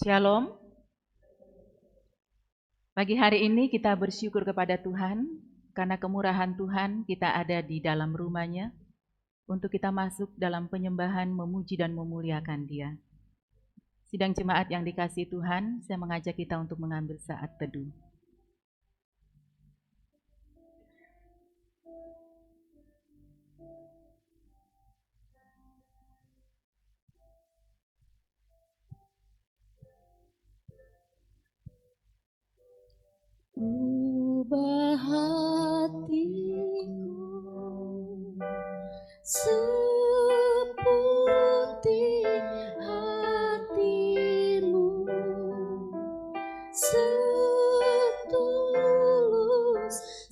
Shalom. Pagi hari ini kita bersyukur kepada Tuhan karena kemurahan Tuhan kita ada di dalam rumah-Nya untuk kita masuk dalam penyembahan, memuji dan memuliakan Dia. Sidang jemaat yang dikasihi Tuhan, saya mengajak kita untuk mengambil saat teduh. Ubah hatiku seperti hatimu, setulus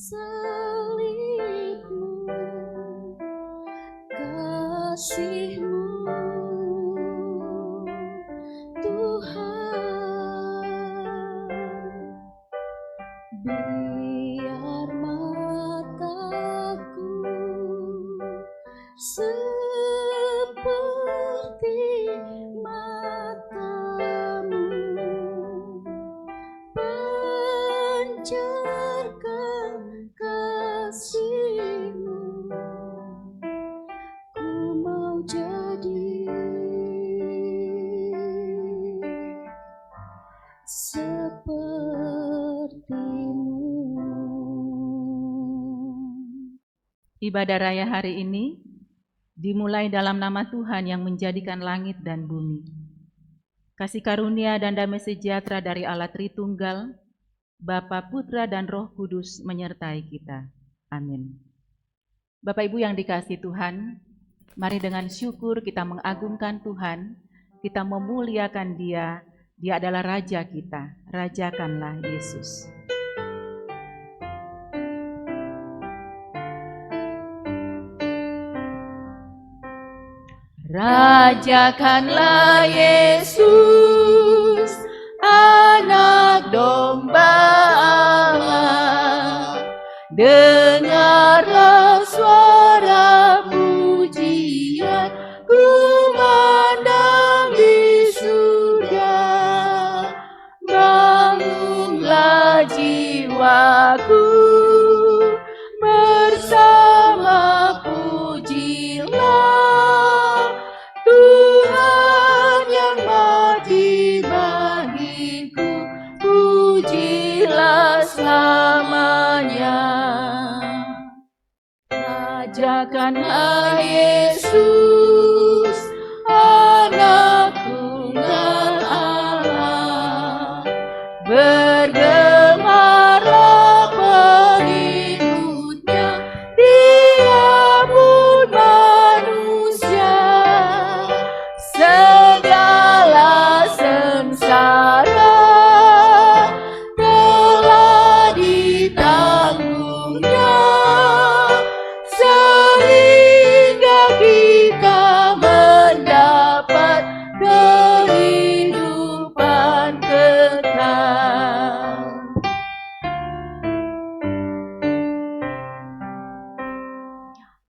salibmu, kasihmu Tuhan. Biar mataku seperti matamu, pancarkan kasihmu, ku mau jadi Ibadah raya hari ini dimulai dalam nama Tuhan yang menjadikan langit dan bumi. Kasih karunia dan damai sejahtera dari Allah Tritunggal, Bapa, Putra, dan Roh Kudus menyertai kita. Amin. Bapak Ibu yang dikasihi Tuhan, mari dengan syukur kita mengagungkan Tuhan, kita memuliakan Dia. Dia adalah Raja kita, rajakanlah Yesus. Rajakanlah Yesus, Anak Domba Allah. Dengarlah suara pujian kumandang di surga. Bangunlah jiwaku, bersama pujilah Tuhan yang mati bagiku, pujilah selamanya. Rajakanlah Yesus, Anak Tunggal Allah. Bergemarlah pengikutnya, Dia pun manusia. Segala sengsara telah ditanggungnya, sehingga kita mendapat kehidupan kekal.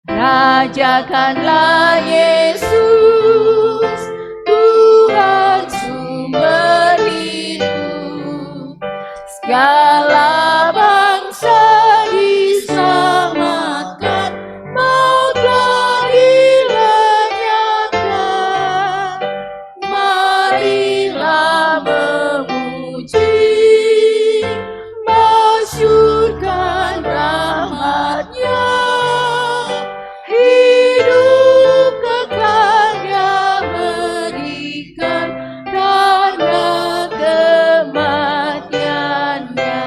Rajakanlah Yesus, Tuhan sumber hidup. Segala bangsa diselamatkan, maut telah dilenyapkan. Marilah memuji, masyurkan rahmat-Nya. Hidup kekal Dia berikan karena kematian-Nya.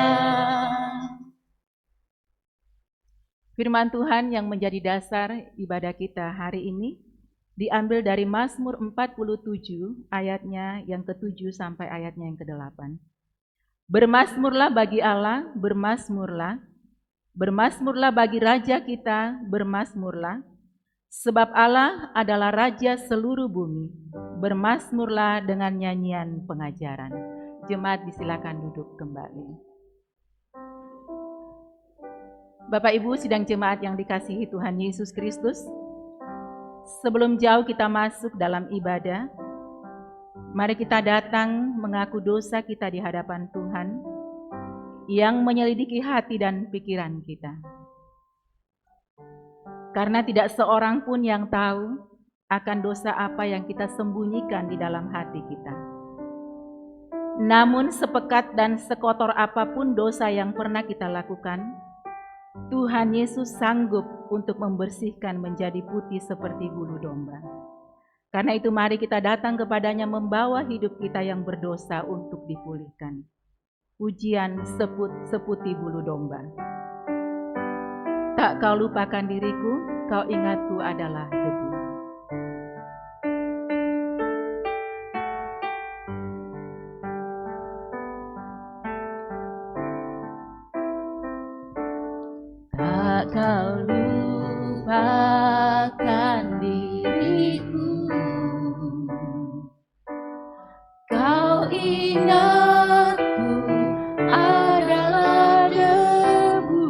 Firman Tuhan yang menjadi dasar ibadah kita hari ini diambil dari Mazmur 47 ayatnya yang ke-7 sampai ayatnya yang ke-8. Bermazmurlah bagi Allah, bermazmurlah. Bermazmurlah bagi Raja kita, bermazmurlah. Sebab Allah adalah Raja seluruh bumi. Bermazmurlah dengan nyanyian pengajaran. Jemaat disilakan duduk kembali. Bapak Ibu sidang jemaat yang dikasihi Tuhan Yesus Kristus, sebelum jauh kita masuk dalam ibadah, Mari kita datang mengaku dosa kita di hadapan Tuhan yang menyelidiki hati dan pikiran kita. Karena tidak seorang pun yang tahu akan dosa apa yang kita sembunyikan di dalam hati kita. Namun sepekat dan sekotor apapun dosa yang pernah kita lakukan, Tuhan Yesus sanggup untuk membersihkan menjadi putih seperti bulu domba. Karena itu mari kita datang kepadanya membawa hidup kita yang berdosa untuk dipulihkan. Pujian seputih bulu domba. Tak kau lupakan diriku, kau ingatku adalah debu. Tak kau lupakan diriku, kau ingatku adalah debu.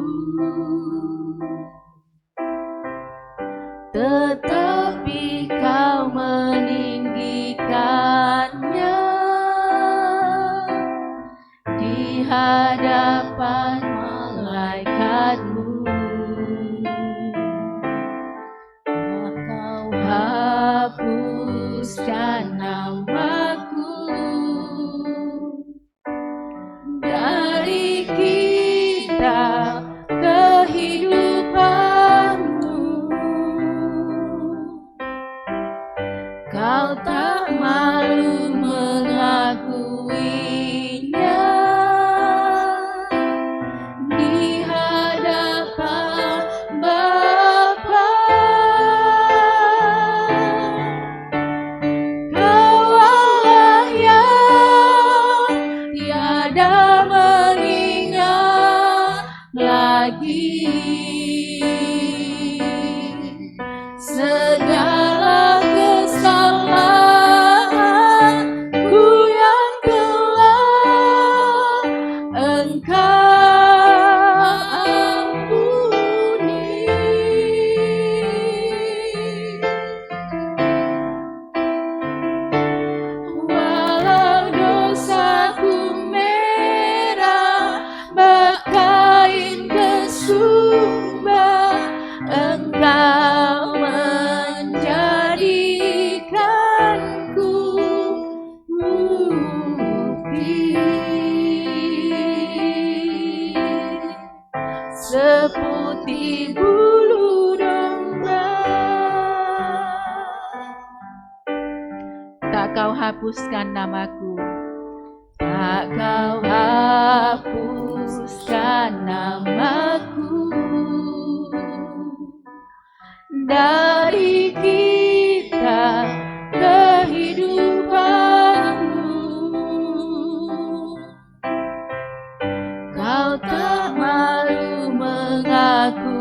Tetapi kau meninggikannya di hadapan malaikatmu. Kau hapuskan namaku dari kitab kehidupanmu. Kau tak malu mengakuinya di hadapan Bapa. Kau Allah yang tiada mengingat lagi segala kesalahanku yang telah Engkau ampuni. Walau dosaku merah bagaikan kesumba, Engkau menjadikanku putih seputih bulu domba. Tak kau hapuskan namaku, tak kau hapuskan namaku dari kitab kehidupanmu. Kau tak malu mengakuinya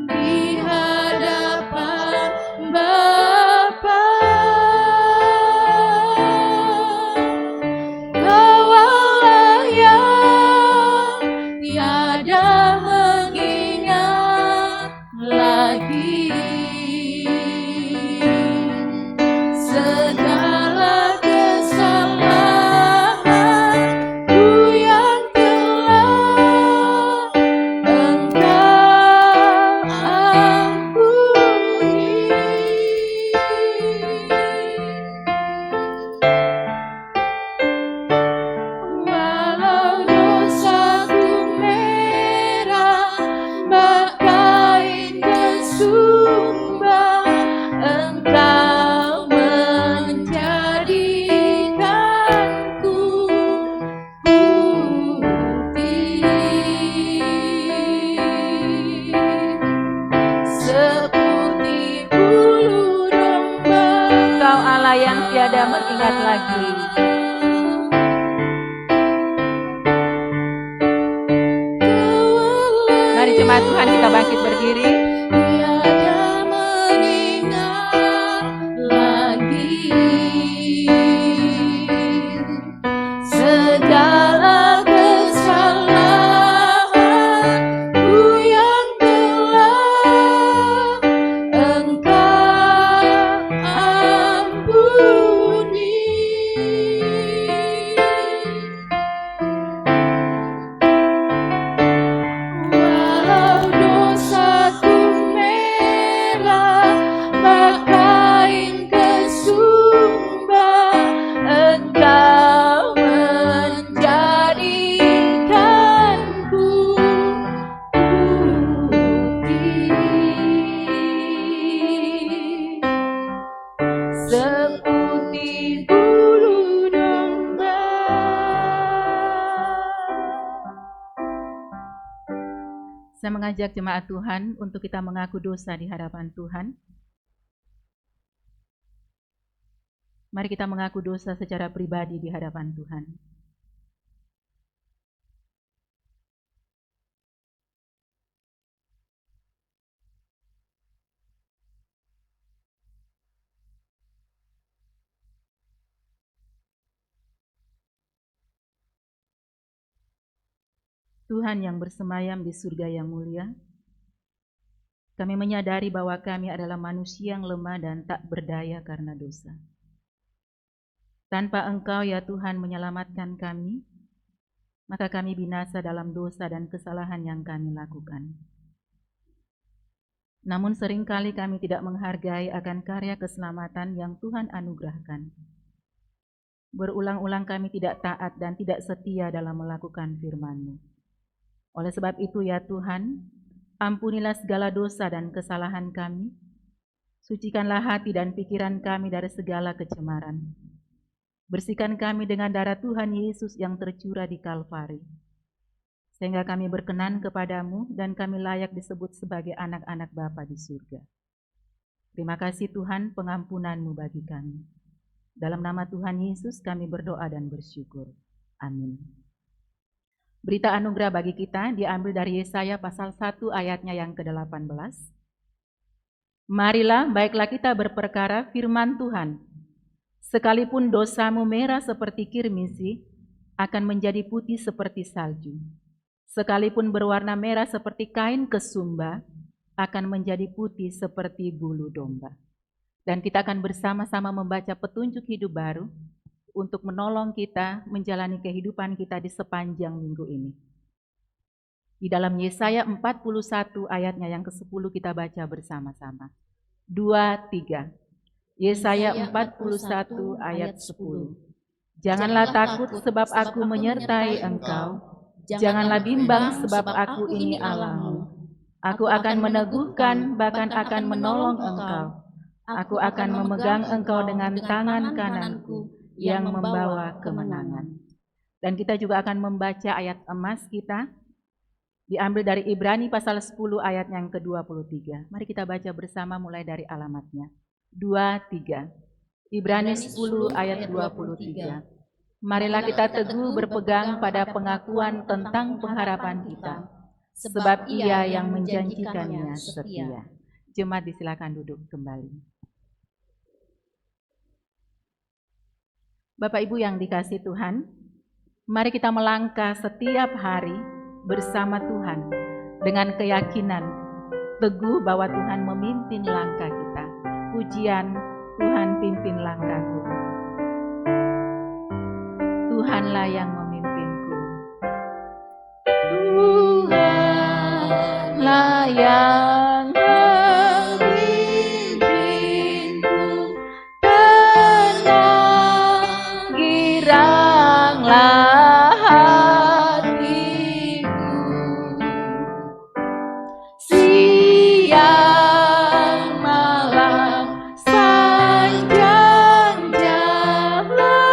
di hadapan Bapa. Kau Allah yang tiada mengingat lagi segala kesalahanku yang telah Engkau ampuni. Walau dosaku merah bagaikan kesumba, Engkau menjadikanku putih seputih bulu domba. Engkau Allah yang tiada mengingat lagi. Mari jemaat Tuhan kita bangkit berdiri. Tiada mengingat lagi segala kesalahanku yang telah Engkau seputih bulu domba. Saya mengajak jemaat Tuhan untuk kita mengaku dosa di hadapan Tuhan. Mari kita mengaku dosa secara pribadi di hadapan Tuhan. Tuhan yang bersemayam di surga yang mulia, kami menyadari bahwa kami adalah manusia yang lemah dan tak berdaya karena dosa. Tanpa Engkau ya Tuhan menyelamatkan kami, maka kami binasa dalam dosa dan kesalahan yang kami lakukan. Namun seringkali kami tidak menghargai akan karya keselamatan yang Tuhan anugerahkan. Berulang-ulang kami tidak taat dan tidak setia dalam melakukan firman-Mu. Oleh sebab itu ya Tuhan, ampunilah segala dosa dan kesalahan kami, sucikanlah hati dan pikiran kami dari segala kecemaran. Bersihkan kami dengan darah Tuhan Yesus yang tercurah di Kalvari, sehingga kami berkenan kepadamu dan kami layak disebut sebagai anak-anak Bapa di surga. Terima kasih Tuhan pengampunan-Mu bagi kami. Dalam nama Tuhan Yesus kami berdoa dan bersyukur. Amin. Berita anugerah bagi kita diambil dari Yesaya pasal 1 ayatnya yang ke-18. Marilah, baiklah kita berperkara firman Tuhan. Sekalipun dosamu merah seperti kirmisi, akan menjadi putih seperti salju. Sekalipun berwarna merah seperti kain kesumba, akan menjadi putih seperti bulu domba. Dan kita akan bersama-sama membaca petunjuk hidup baru untuk menolong kita menjalani kehidupan kita di sepanjang minggu ini. Di dalam Yesaya 41 ayatnya yang ke-10 kita baca bersama-sama. 2, 3. Yesaya 41 ayat 10. Janganlah takut sebab aku menyertai engkau. Janganlah bimbang sebab aku ini Allahmu. Aku akan meneguhkan bahkan akan menolong engkau. Aku akan memegang engkau dengan tangan kananku yang membawa kemenangan. Dan kita juga akan membaca ayat emas kita, diambil dari Ibrani pasal 10 ayat yang ke-23. Mari kita baca bersama mulai dari alamatnya. 2, 3. Ibrani 10 ayat 23. Marilah kita teguh berpegang pada pengakuan tentang pengharapan kita, sebab Ia yang menjanjikannya setia. Jemaat disilakan duduk kembali. Bapak Ibu yang dikasihi Tuhan, mari kita melangkah setiap hari bersama Tuhan dengan keyakinan teguh bahwa Tuhan memimpin langkah kita. Pujian, Tuhan pimpin langkahku. Tuhanlah yang memimpinku. Tuhanlah yang memimpinku. Tenang, giranglah hatiku. Siang malam sanjang jamlah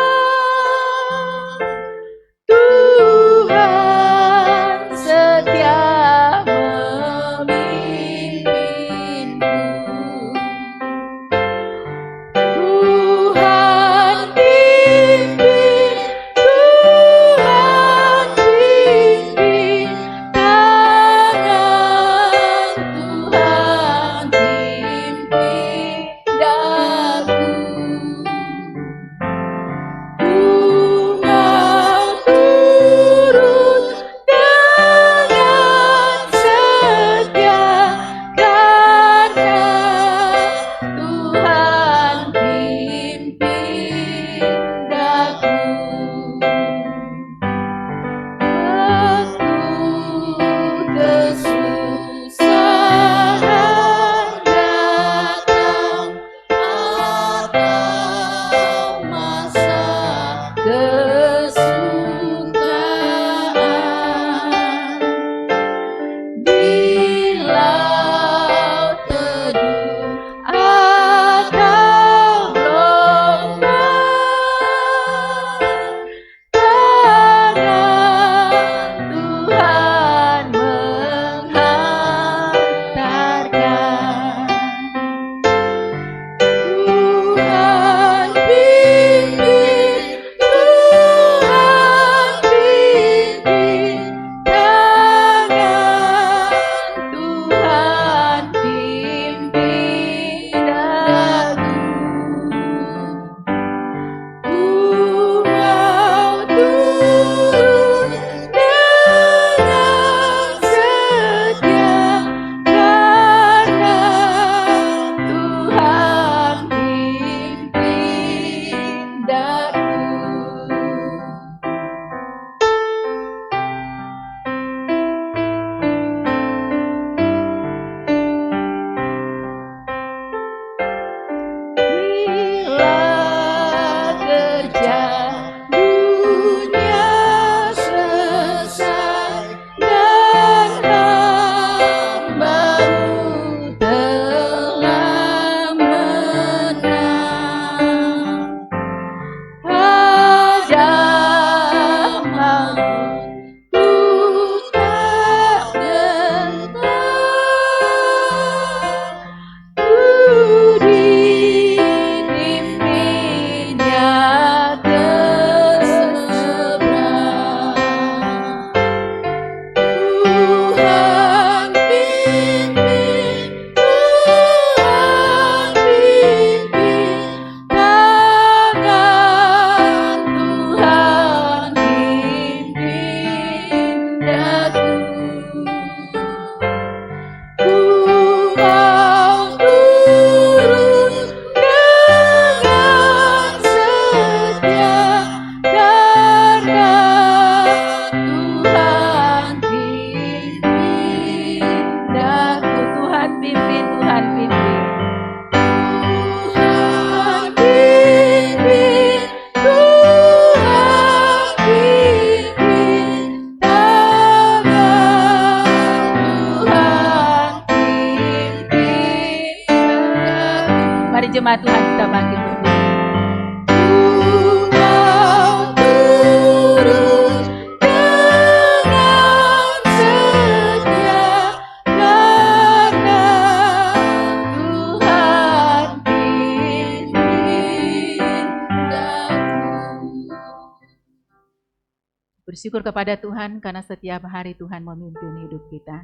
Bersyukur kepada Tuhan karena setiap hari Tuhan memimpin hidup kita.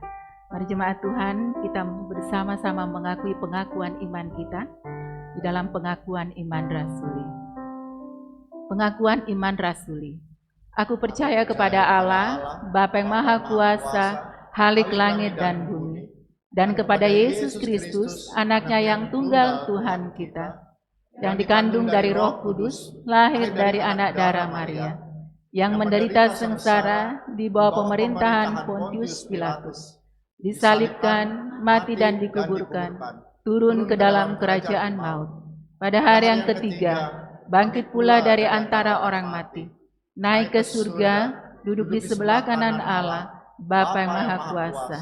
Mari jemaat Tuhan, kita bersama-sama mengakui pengakuan iman kita di dalam pengakuan iman rasuli. Pengakuan iman rasuli. Aku percaya kepada Allah, Bapa yang Maha Kuasa, Khalik langit dan bumi, dan kepada Yesus Kristus, Anak-Nya yang tunggal Tuhan kita, yang dikandung dari Roh Kudus, lahir dari anak darah Maria, yang menderita sengsara di bawah pemerintahan Pontius Pilatus, disalibkan, mati dan dikuburkan, turun ke dalam kerajaan maut. Pada hari yang ketiga, bangkit pula dari antara orang mati, naik ke surga, duduk di sebelah kanan Allah, Bapa yang Maha Kuasa.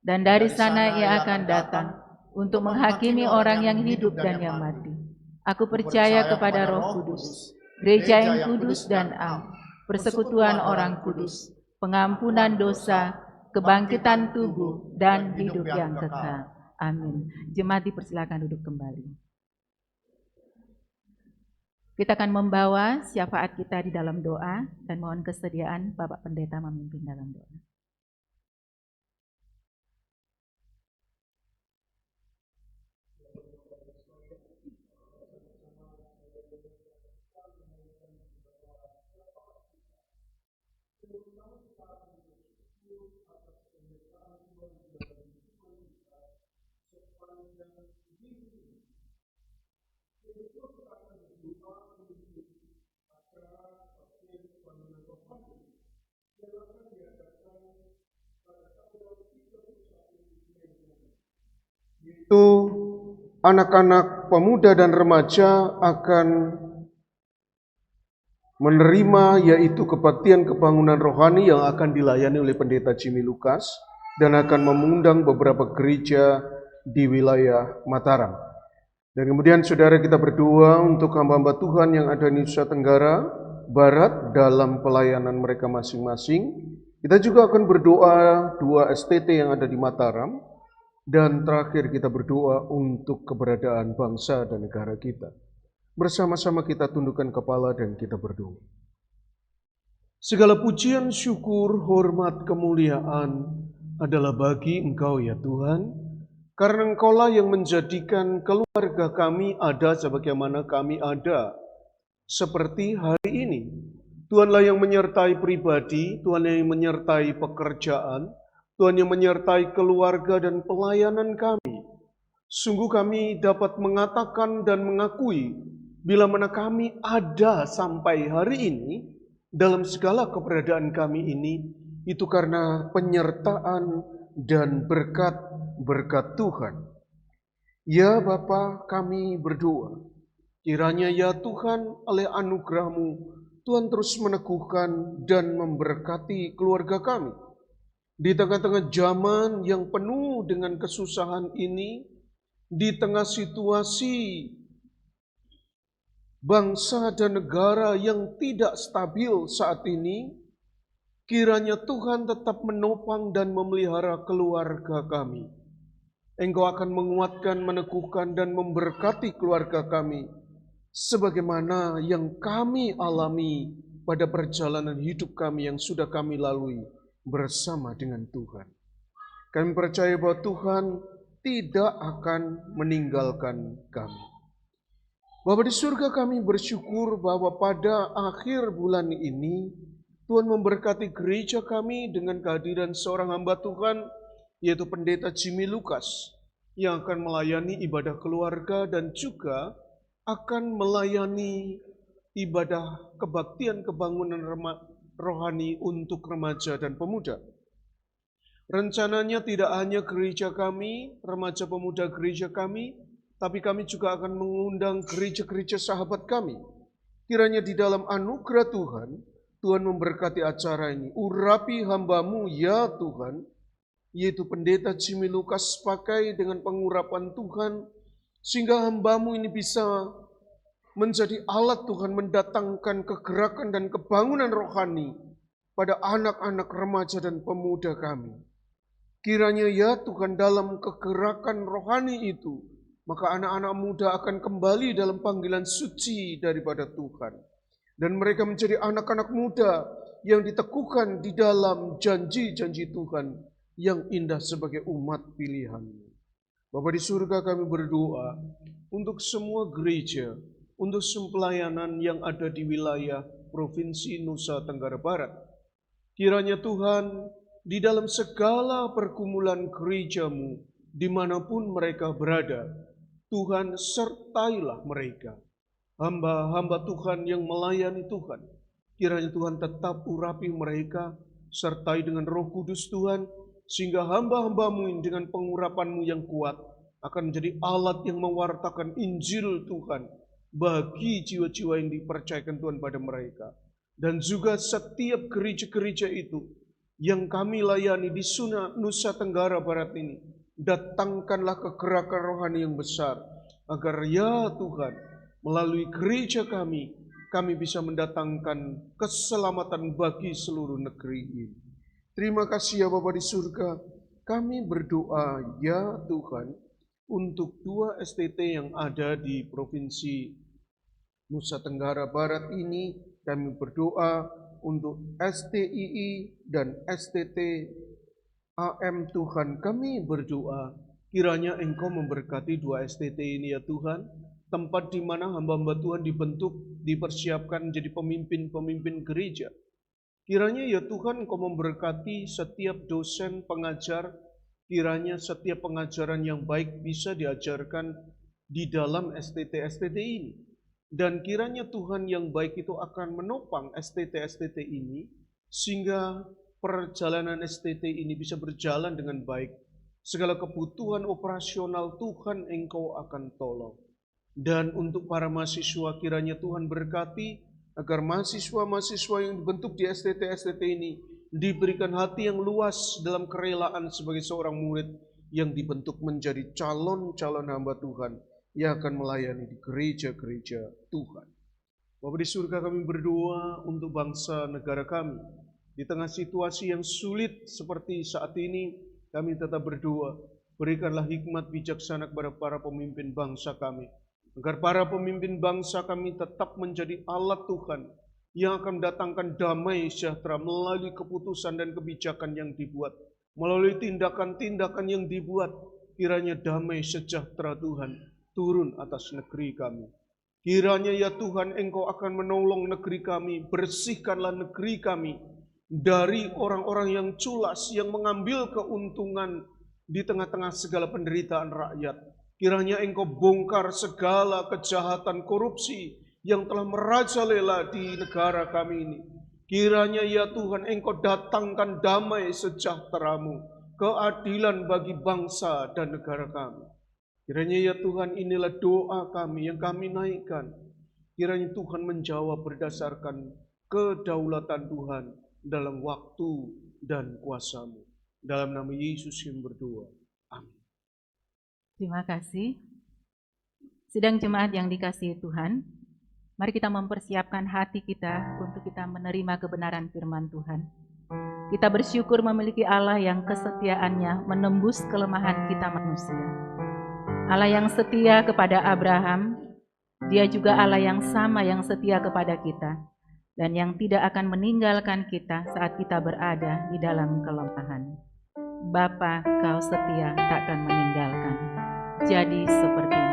Dan dari sana Ia akan datang untuk menghakimi orang yang hidup dan yang mati. Aku percaya kepada Roh Kudus, gereja yang kudus dan am, persekutuan orang kudus, pengampunan dosa, kebangkitan tubuh, dan hidup yang kekal. Amin. Jemaat dipersilakan duduk kembali. Kita akan membawa syafaat kita di dalam doa dan mohon kesediaan Bapak Pendeta memimpin dalam doa. Itu anak-anak pemuda dan remaja akan menerima yaitu kebaktian kebangunan rohani yang akan dilayani oleh Pendeta Jimmy Lukas dan akan mengundang beberapa gereja di wilayah Mataram. Dan kemudian saudara kita berdoa untuk hamba-hamba Tuhan yang ada di Nusa Tenggara Barat dalam pelayanan mereka masing-masing. Kita juga akan berdoa 2 STT yang ada di Mataram. Dan terakhir kita berdoa untuk keberadaan bangsa dan negara kita. Bersama-sama kita tundukkan kepala dan kita berdoa. Segala pujian, syukur, hormat, kemuliaan adalah bagi Engkau ya Tuhan. Karena Engkaulah yang menjadikan keluarga kami ada sebagaimana kami ada. Seperti hari ini. Tuhanlah yang menyertai pribadi, Tuhanlah yang menyertai pekerjaan, Tuhan yang menyertai keluarga dan pelayanan kami. Sungguh kami dapat mengatakan dan mengakui bila mana kami ada sampai hari ini dalam segala keberadaan kami ini, itu karena penyertaan dan berkat Tuhan. Ya Bapa, kami berdoa, kiranya ya Tuhan oleh anugerah-Mu, Tuhan terus meneguhkan dan memberkati keluarga kami. Di tengah-tengah zaman yang penuh dengan kesusahan ini, di tengah situasi bangsa dan negara yang tidak stabil saat ini, kiranya Tuhan tetap menopang dan memelihara keluarga kami. Engkau akan menguatkan, meneguhkan, dan memberkati keluarga kami, sebagaimana yang kami alami pada perjalanan hidup kami yang sudah kami lalui bersama dengan Tuhan. Kami percaya bahwa Tuhan tidak akan meninggalkan kami. Bapa di surga, kami bersyukur bahwa pada akhir bulan ini Tuhan memberkati gereja kami dengan kehadiran seorang hamba Tuhan, yaitu Pendeta Jimmy Lukas, yang akan melayani ibadah keluarga dan juga akan melayani ibadah kebaktian kebangunan rohani untuk remaja dan pemuda. Rencananya tidak hanya gereja kami, remaja pemuda gereja kami, tapi kami juga akan mengundang gereja-gereja sahabat kami. Kiranya di dalam anugerah Tuhan, Tuhan memberkati acara ini. Urapi hamba-Mu ya Tuhan, yaitu Pendeta Jimmy Lukas, pakai dengan pengurapan Tuhan, sehingga hamba-Mu ini bisa menjadi alat Tuhan mendatangkan kegerakan dan kebangunan rohani pada anak-anak remaja dan pemuda kami. Kiranya ya Tuhan dalam kegerakan rohani itu, maka anak-anak muda akan kembali dalam panggilan suci daripada Tuhan. Dan mereka menjadi anak-anak muda yang diteguhkan di dalam janji-janji Tuhan yang indah sebagai umat pilihan-Mu. Bapa di surga, kami berdoa untuk semua gereja, untuk semua pelayanan yang ada di wilayah Provinsi Nusa Tenggara Barat. Kiranya Tuhan, di dalam segala pergumulan gereja-Mu, dimanapun mereka berada, Tuhan sertailah mereka. Hamba-hamba Tuhan yang melayani Tuhan, kiranya Tuhan tetap urapi mereka, sertai dengan Roh Kudus Tuhan, sehingga hamba-hamba-Mu dengan pengurapan-Mu yang kuat akan menjadi alat yang mewartakan Injil Tuhan bagi jiwa-jiwa yang dipercayakan Tuhan pada mereka. Dan juga setiap gereja-gereja itu yang kami layani di Nusa Tenggara Barat ini, datangkanlah kegerakan rohani yang besar, agar ya Tuhan, melalui gereja kami bisa mendatangkan keselamatan bagi seluruh negeri ini. Terima kasih ya Bapa di surga, kami berdoa ya Tuhan, untuk 2 STT yang ada di Provinsi Nusa Tenggara Barat ini, kami berdoa untuk STII dan STT AM Tuhan. Kami berdoa kiranya Engkau memberkati 2 STT ini ya Tuhan, tempat di mana hamba-hamba Tuhan dibentuk, dipersiapkan menjadi pemimpin-pemimpin gereja. Kiranya ya Tuhan Engkau memberkati setiap dosen pengajar, kiranya setiap pengajaran yang baik bisa diajarkan di dalam STT-STT ini. Dan kiranya Tuhan yang baik itu akan menopang STT-STT ini, sehingga perjalanan STT ini bisa berjalan dengan baik. Segala kebutuhan operasional Tuhan Engkau akan tolong. Dan untuk para mahasiswa, kiranya Tuhan berkati, agar mahasiswa-mahasiswa yang dibentuk di STT-STT ini diberikan hati yang luas dalam kerelaan sebagai seorang murid yang dibentuk menjadi calon-calon hamba Tuhan yang akan melayani di gereja-gereja Tuhan. Bapa di surga, kami berdoa untuk bangsa negara kami. Di tengah situasi yang sulit seperti saat ini, kami tetap berdoa, berikanlah hikmat bijaksana kepada para pemimpin bangsa kami, agar para pemimpin bangsa kami tetap menjadi alat Tuhan yang akan mendatangkan damai sejahtera melalui keputusan dan kebijakan yang dibuat, melalui tindakan-tindakan yang dibuat. Kiranya damai sejahtera Tuhan turun atas negeri kami. Kiranya ya Tuhan Engkau akan menolong negeri kami, bersihkanlah negeri kami dari orang-orang yang culas, yang mengambil keuntungan di tengah-tengah segala penderitaan rakyat. Kiranya Engkau bongkar segala kejahatan korupsi yang telah merajalela di negara kami ini. Kiranya ya Tuhan Engkau datangkan damai sejahtera-Mu, keadilan bagi bangsa dan negara kami. Kiranya ya Tuhan, inilah doa kami yang kami naikkan. Kiranya Tuhan menjawab berdasarkan kedaulatan Tuhan dalam waktu dan kuasa-Mu. Dalam nama Yesus yang berdoa. Amin. Terima kasih. Sidang jemaat yang dikasihi Tuhan, mari kita mempersiapkan hati kita untuk kita menerima kebenaran firman Tuhan. Kita bersyukur memiliki Allah yang kesetiaannya menembus kelemahan kita manusia. Allah yang setia kepada Abraham, Dia juga Allah yang sama yang setia kepada kita, dan yang tidak akan meninggalkan kita saat kita berada di dalam kelemahan. Bapa, Kau setia, takkan meninggalkan. Jadi seperti ini.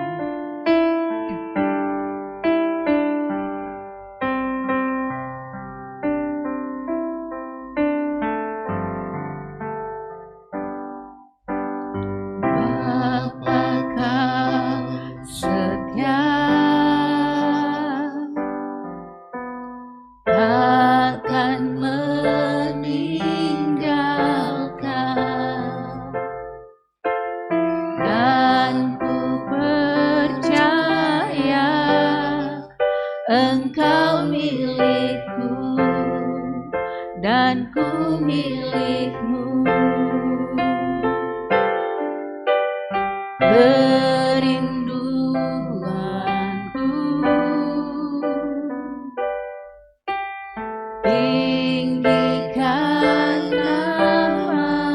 Engkau milikku dan ku milikmu. Kerinduanku tinggikan namamu,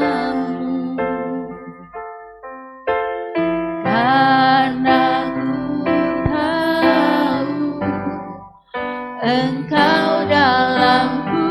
karena ku tahu Engkau dalamku.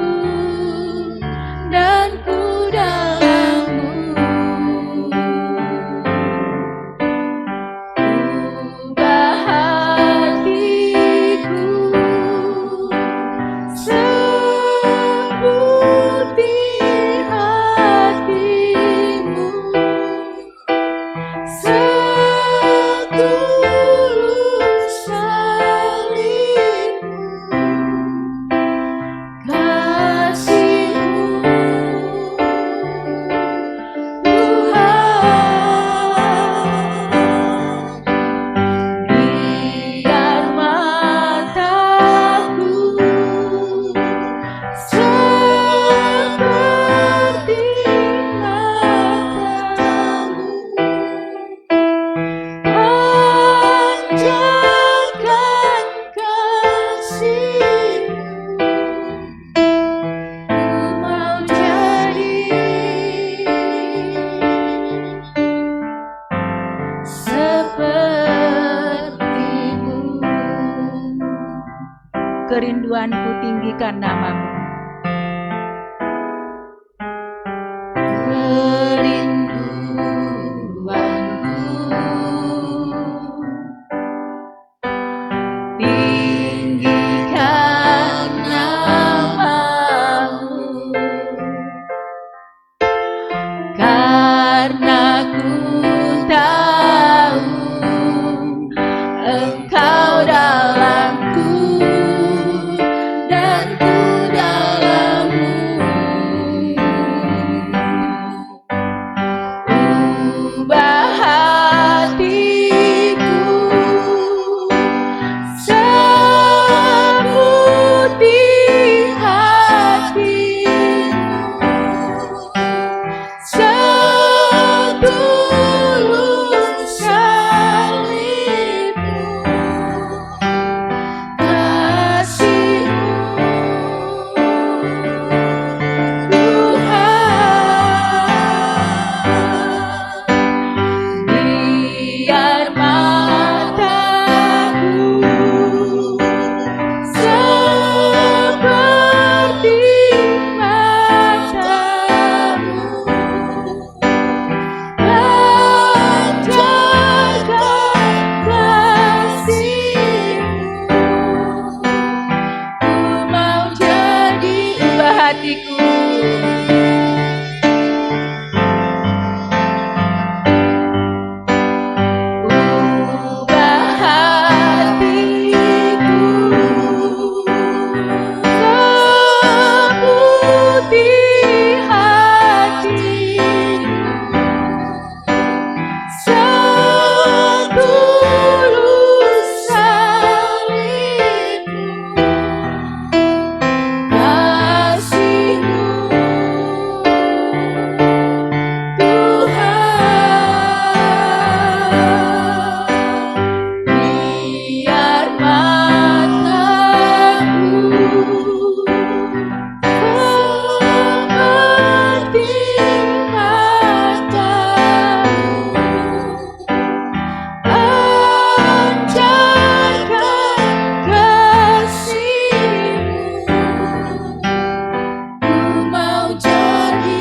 kerinduanku tinggikan namamu. Tinggikan namamu, karena ku tahu Engkau dalamku dan ku dalammu. Ubah hatiku seperti hatimu, setulus salibmu, kasihmu Tuhan. Biar mataku seperti matamu, menjaga kasihmu. Ku mau jadi ubah hatiku, ubah hatiku seputih hatimu, setulus salibmu, kasihmu Tuhan. Biar mataku seperti matamu, pancarkan kasihmu. Ku mau jadi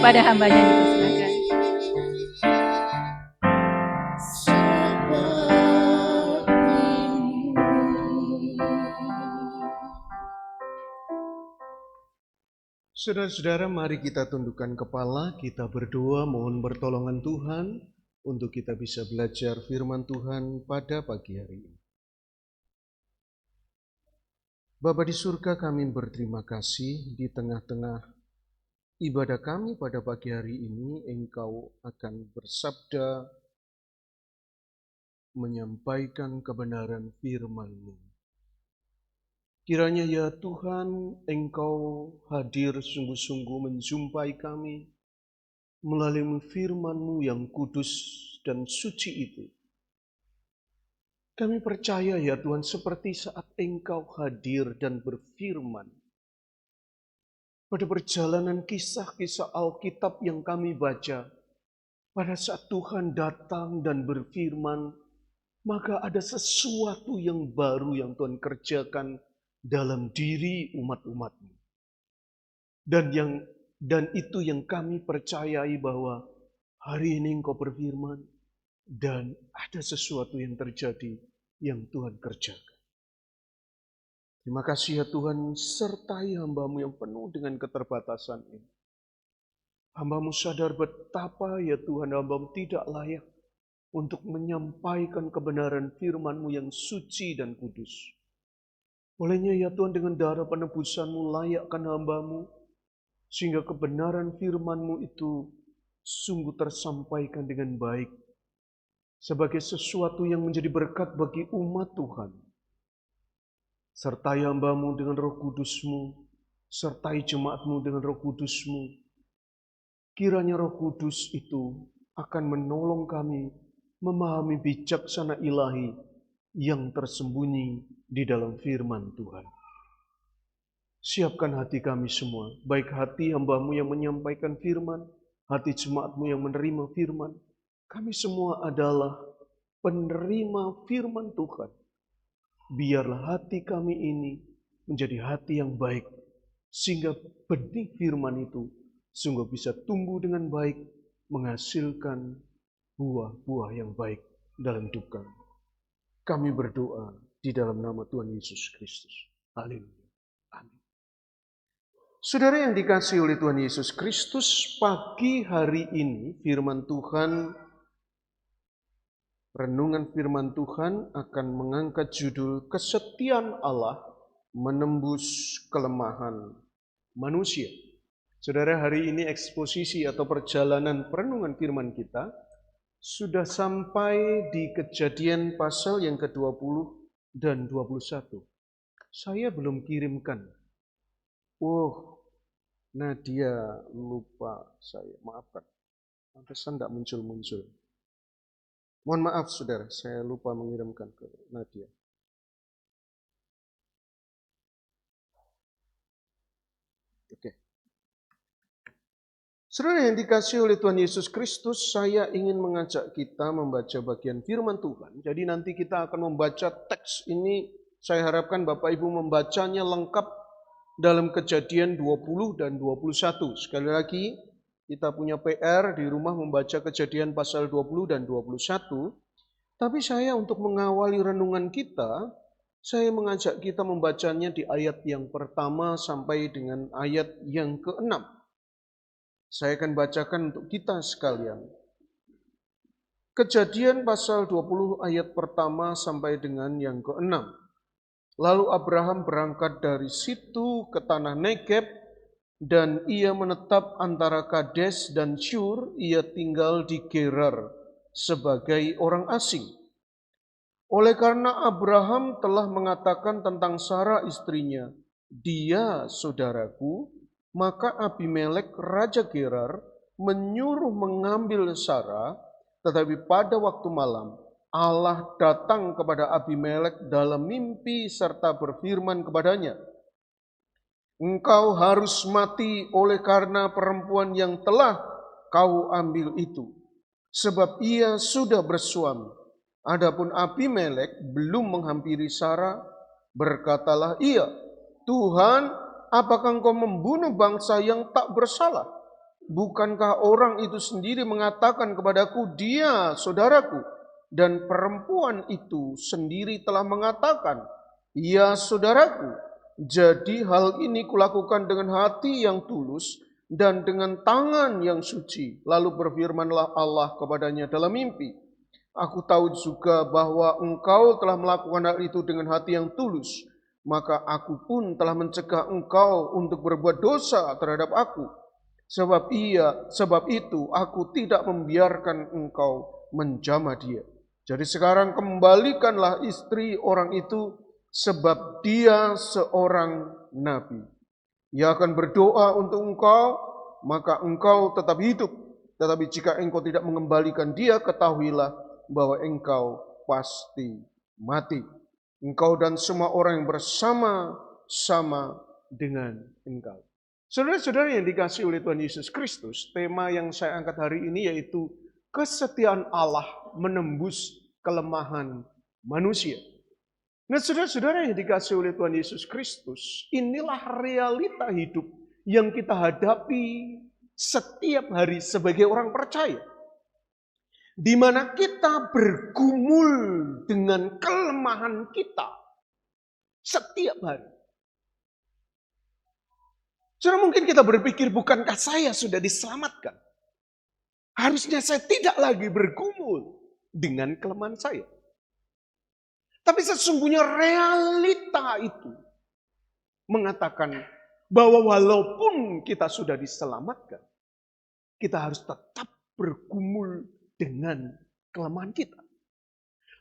Pada hambanya dipersilakan. Saudara-saudara, mari kita tundukkan kepala, kita berdoa mohon pertolongan Tuhan untuk kita bisa belajar firman Tuhan pada pagi hari ini. Bapa di surga, kami berterima kasih di tengah-tengah ibadah kami pada pagi hari ini, Engkau akan bersabda, menyampaikan kebenaran firman-Mu. Kiranya ya Tuhan, Engkau hadir sungguh-sungguh menjumpai kami melalui firman-Mu yang kudus dan suci itu. Kami percaya ya Tuhan, seperti saat Engkau hadir dan berfirman pada perjalanan kisah-kisah Alkitab yang kami baca, pada saat Tuhan datang dan berfirman, maka ada sesuatu yang baru yang Tuhan kerjakan dalam diri umat-umat-Mu. Dan itu yang kami percayai bahwa hari ini Engkau berfirman dan ada sesuatu yang terjadi yang Tuhan kerjakan. Terima kasih ya Tuhan, sertai hamba-Mu yang penuh dengan keterbatasan ini. Hamba-Mu sadar betapa ya Tuhan, hamba-Mu tidak layak untuk menyampaikan kebenaran firman-Mu yang suci dan kudus. Olehnya ya Tuhan, dengan darah penebusan-Mu layakkan hamba-Mu, sehingga kebenaran firman-Mu itu sungguh tersampaikan dengan baik, sebagai sesuatu yang menjadi berkat bagi umat Tuhan. Sertai hamba-Mu dengan Roh Kudus-Mu, sertai jemaat-Mu dengan Roh Kudus-Mu. Kiranya Roh Kudus itu akan menolong kami memahami bijaksana ilahi yang tersembunyi di dalam firman Tuhan. Siapkan hati kami semua, baik hati hamba-Mu yang menyampaikan firman, hati jemaat-Mu yang menerima firman. Kami semua adalah penerima firman Tuhan. Biarlah hati kami ini menjadi hati yang baik, sehingga benih firman itu sungguh bisa tumbuh dengan baik, menghasilkan buah-buah yang baik dalam hidup kami. Kami berdoa di dalam nama Tuhan Yesus Kristus. Haleluya. Amin. Saudara yang dikasihi oleh Tuhan Yesus Kristus, pagi hari ini renungan firman Tuhan akan mengangkat judul Kesetiaan Allah Menembus Kelemahan Manusia. Saudara, hari ini eksposisi atau perjalanan perenungan firman kita sudah sampai di Kejadian pasal yang ke-20 dan 21. Saya belum kirimkan. Nadia lupa saya, maafkan. Pantesan tidak muncul-muncul. Mohon maaf saudara, saya lupa mengirimkan ke Nadia. Oke. Saudara yang dikasihi oleh Tuhan Yesus Kristus, saya ingin mengajak kita membaca bagian firman Tuhan. Jadi nanti kita akan membaca teks ini, saya harapkan Bapak Ibu membacanya lengkap dalam Kejadian 20 dan 21. Sekali lagi, kita punya PR di rumah membaca Kejadian pasal 20 dan 21. Tapi saya untuk mengawali renungan kita, saya mengajak kita membacanya di ayat yang pertama sampai dengan ayat yang ke-6. Saya akan bacakan untuk kita sekalian. Kejadian pasal 20 ayat pertama sampai dengan yang ke-6. Lalu Abraham berangkat dari situ ke tanah Negeb, dan ia menetap antara Kades dan Syur. Ia tinggal di Gerar sebagai orang asing. Oleh karena Abraham telah mengatakan tentang Sarah istrinya, "Dia saudaraku," maka Abimelek raja Gerar menyuruh mengambil Sarah, tetapi pada waktu malam Allah datang kepada Abimelek dalam mimpi serta berfirman kepadanya, "Engkau harus mati oleh karena perempuan yang telah kau ambil itu, sebab ia sudah bersuami." Adapun Abimelek belum menghampiri Sarah, berkatalah ia, "Tuhan, apakah engkau membunuh bangsa yang tak bersalah? Bukankah orang itu sendiri mengatakan kepadaku, 'Dia saudaraku'? Dan perempuan itu sendiri telah mengatakan, 'Ya saudaraku.' Jadi hal ini kulakukan dengan hati yang tulus dan dengan tangan yang suci." Lalu berfirmanlah Allah kepadanya dalam mimpi, "Aku tahu juga bahwa engkau telah melakukan hal itu dengan hati yang tulus. Maka aku pun telah mencegah engkau untuk berbuat dosa terhadap aku. Sebab itu aku tidak membiarkan engkau menjamah dia. Jadi sekarang kembalikanlah istri orang itu, sebab dia seorang nabi. Ia akan berdoa untuk engkau, maka engkau tetap hidup. Tetapi jika engkau tidak mengembalikan dia, ketahuilah bahwa engkau pasti mati. Engkau dan semua orang yang bersama-sama dengan engkau." Saudara-saudara yang dikasihi oleh Tuhan Yesus Kristus, tema yang saya angkat hari ini yaitu kesetiaan Allah menembus kelemahan manusia. Nah, saudara-saudara yang dikasihi oleh Tuhan Yesus Kristus, inilah realita hidup yang kita hadapi setiap hari sebagai orang percaya. Di mana kita bergumul dengan kelemahan kita setiap hari. Saudara, mungkin kita berpikir, bukankah saya sudah diselamatkan? Harusnya saya tidak lagi bergumul dengan kelemahan saya. Tapi sesungguhnya realita itu mengatakan bahwa walaupun kita sudah diselamatkan, kita harus tetap bergumul dengan kelemahan kita.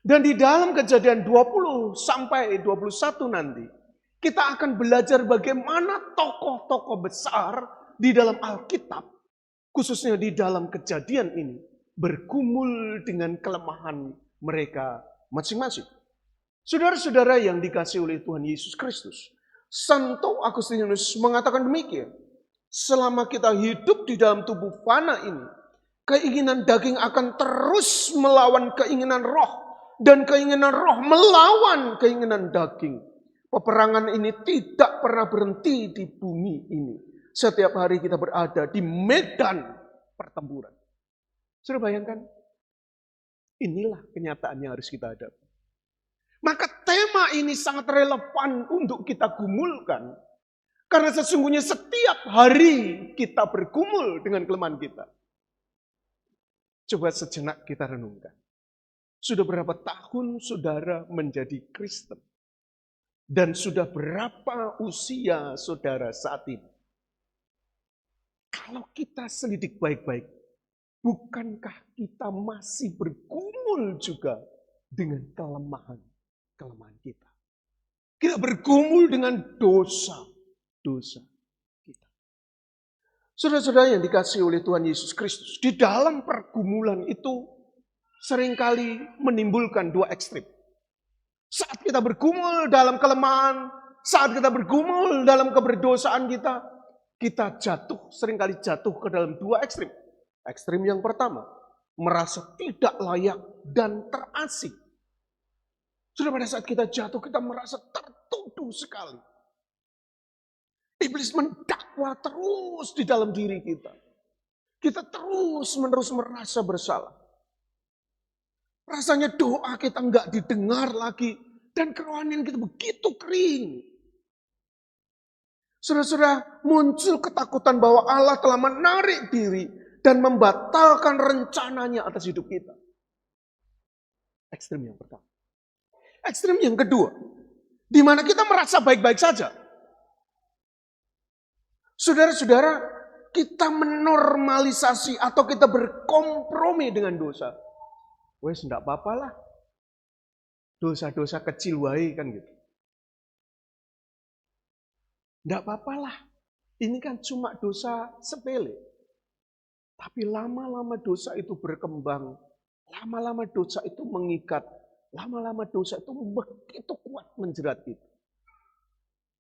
Dan di dalam Kejadian 20 sampai 21 nanti, kita akan belajar bagaimana tokoh-tokoh besar di dalam Alkitab, khususnya di dalam Kejadian ini, bergumul dengan kelemahan mereka masing-masing. Saudara-saudara yang dikasihi oleh Tuhan Yesus Kristus, Santo Agustinus mengatakan demikian, selama kita hidup di dalam tubuh fana ini, keinginan daging akan terus melawan keinginan roh, dan keinginan roh melawan keinginan daging. Peperangan ini tidak pernah berhenti di bumi ini. Setiap hari kita berada di medan pertempuran. Sudah bayangkan? Inilah kenyataan yang harus kita hadapi. Maka tema ini sangat relevan untuk kita gumulkan. Karena sesungguhnya setiap hari kita bergumul dengan kelemahan kita. Coba sejenak kita renungkan. Sudah berapa tahun saudara menjadi Kristen? Dan sudah berapa usia saudara saat ini? Kalau kita selidik baik-baik, bukankah kita masih bergumul juga dengan kelemahan kita? Kita bergumul dengan dosa kita. Saudara-saudara yang dikasihi oleh Tuhan Yesus Kristus, di dalam pergumulan itu seringkali menimbulkan dua ekstrim. Saat kita bergumul dalam kelemahan, saat kita bergumul dalam keberdosaan kita seringkali jatuh ke dalam dua ekstrim. Ekstrim yang pertama, merasa tidak layak dan terasing. Sudah pada saat kita jatuh, kita merasa tertuduh sekali. Iblis mendakwa terus di dalam diri kita. Kita terus-menerus merasa bersalah. Rasanya doa kita enggak didengar lagi. Dan kerohanian kita begitu kering. Saudara-saudara, muncul ketakutan bahwa Allah telah menarik diri dan membatalkan rencananya atas hidup kita. Ekstrem yang pertama. Ekstrem yang kedua, di mana kita merasa baik-baik saja. Saudara-saudara, kita menormalisasi atau kita berkompromi dengan dosa. Wes enggak apa-apa lah. Dosa-dosa kecil wae kan gitu. Enggak apa-apa lah. Ini kan cuma dosa sepele. Tapi lama-lama dosa itu berkembang. Lama-lama dosa itu mengikat. Lama-lama dosa itu begitu kuat menjerat kita.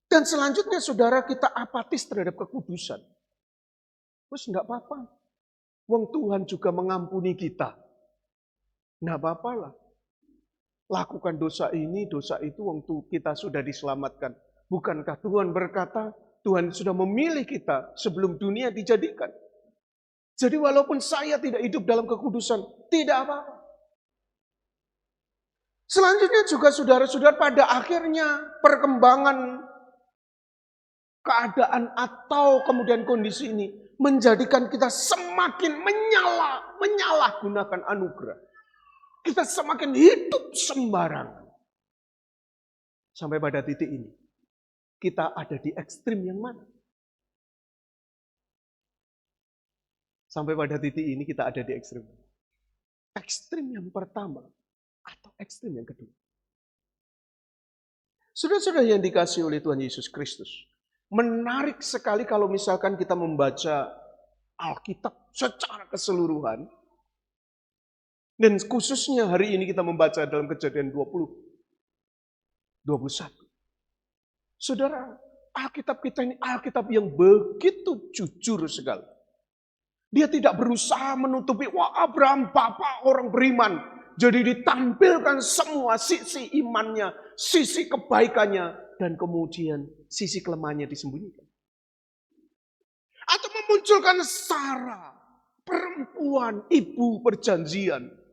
Dan selanjutnya saudara kita apatis terhadap kekudusan. Terus enggak apa-apa. Wong Tuhan juga mengampuni kita. Enggak apa-apa lah. Lakukan dosa ini, dosa itu, waktu kita sudah diselamatkan. Bukankah Tuhan berkata, Tuhan sudah memilih kita sebelum dunia dijadikan. Jadi walaupun saya tidak hidup dalam kekudusan, tidak apa-apa. Selanjutnya juga saudara-saudara, pada akhirnya perkembangan keadaan atau kemudian kondisi ini menjadikan kita semakin menyalahgunakan anugerah. Kita semakin hidup sembarangan. Sampai pada titik ini. Kita ada di ekstrim yang mana? Sampai pada titik ini kita ada di ekstrim. Ekstrim yang pertama atau ekstrim yang kedua. Saudara-saudara yang dikasihi oleh Tuhan Yesus Kristus. Menarik sekali kalau misalkan kita membaca Alkitab secara keseluruhan. Dan khususnya hari ini kita membaca dalam Kejadian 21. Saudara, Alkitab kita ini Alkitab yang begitu jujur sekali. Dia tidak berusaha menutupi, wah Abraham bapak orang beriman. Jadi ditampilkan semua sisi imannya, sisi kebaikannya, dan kemudian sisi kelemahannya disembunyikan. Atau memunculkan Sarah, perempuan, ibu perjanjian.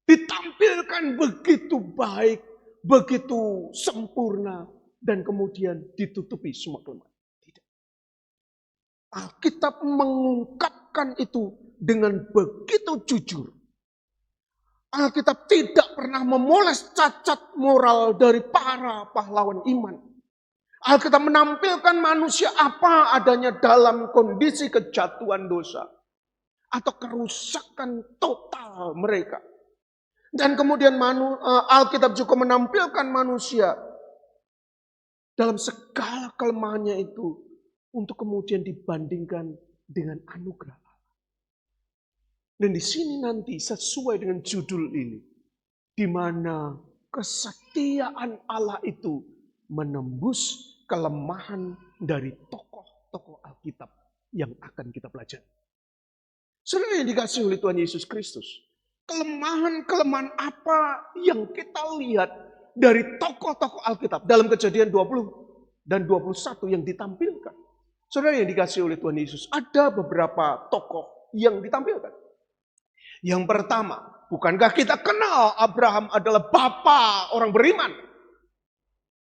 Ditampilkan begitu baik, begitu sempurna, dan kemudian ditutupi semua kelemahan. Tidak. Alkitab mengungkapkan itu dengan begitu jujur. Alkitab tidak pernah memoles cacat moral dari para pahlawan iman. Alkitab menampilkan manusia apa adanya dalam kondisi kejatuhan dosa. Atau kerusakan total mereka. Dan kemudian Alkitab juga menampilkan manusia dalam segala kelemahannya itu untuk kemudian dibandingkan dengan anugerah Allah. Dan di sini nanti sesuai dengan judul ini, di mana kesetiaan Allah itu menembus kelemahan dari tokoh-tokoh Alkitab yang akan kita pelajari. Saudara yang dikasihi oleh Tuhan Yesus Kristus, kelemahan-kelemahan apa yang kita lihat dari tokoh-tokoh Alkitab dalam Kejadian 20 dan 21 yang ditampilkan. Saudara yang dikasihi oleh Tuhan Yesus, ada beberapa tokoh yang ditampilkan. Yang pertama, bukankah kita kenal Abraham adalah bapa orang beriman?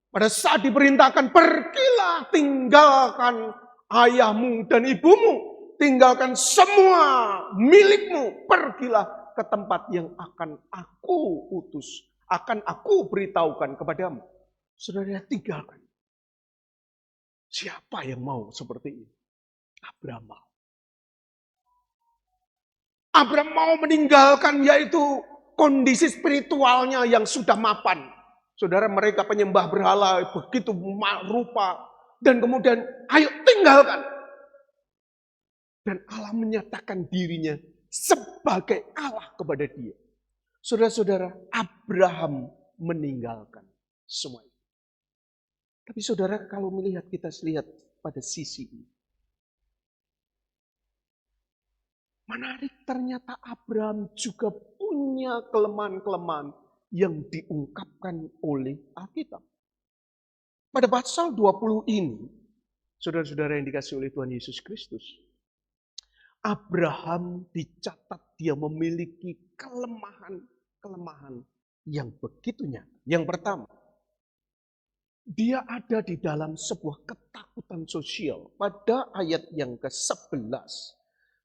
Pada saat diperintahkan, pergilah tinggalkan ayahmu dan ibumu, tinggalkan semua milikmu, pergilah ke tempat yang akan aku utus, akan aku beritahukan kepadamu. Saudara, tinggalkan. Siapa yang mau seperti ini? Abraham mau. Abraham mau meninggalkan yaitu kondisi spiritualnya yang sudah mapan. Saudara, mereka penyembah berhala begitu rupa. Dan kemudian, ayo tinggalkan. Dan Allah menyatakan dirinya sebagai Allah kepada dia. Saudara-saudara, Abraham meninggalkan semua itu. Tapi saudara, kalau melihat, kita lihat pada sisi ini. Menarik, ternyata Abraham juga punya kelemahan-kelemahan yang diungkapkan oleh Alkitab. Pada pasal 20 ini, saudara-saudara yang dikasihi oleh Tuhan Yesus Kristus, Abraham dicatat dia memiliki kelemahan yang begitu nyata. Yang pertama, dia ada di dalam sebuah ketakutan sosial. Pada ayat yang ke-11,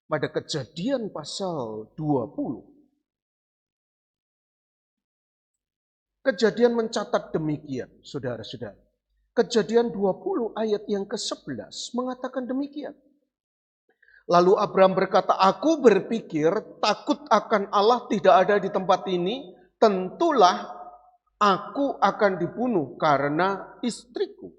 pada Kejadian pasal 20, Kejadian mencatat demikian, saudara-saudara. Kejadian 20 ayat yang ke-11 mengatakan demikian. Lalu Abraham berkata, aku berpikir takut akan Allah tidak ada di tempat ini, tentulah aku akan dibunuh karena istriku.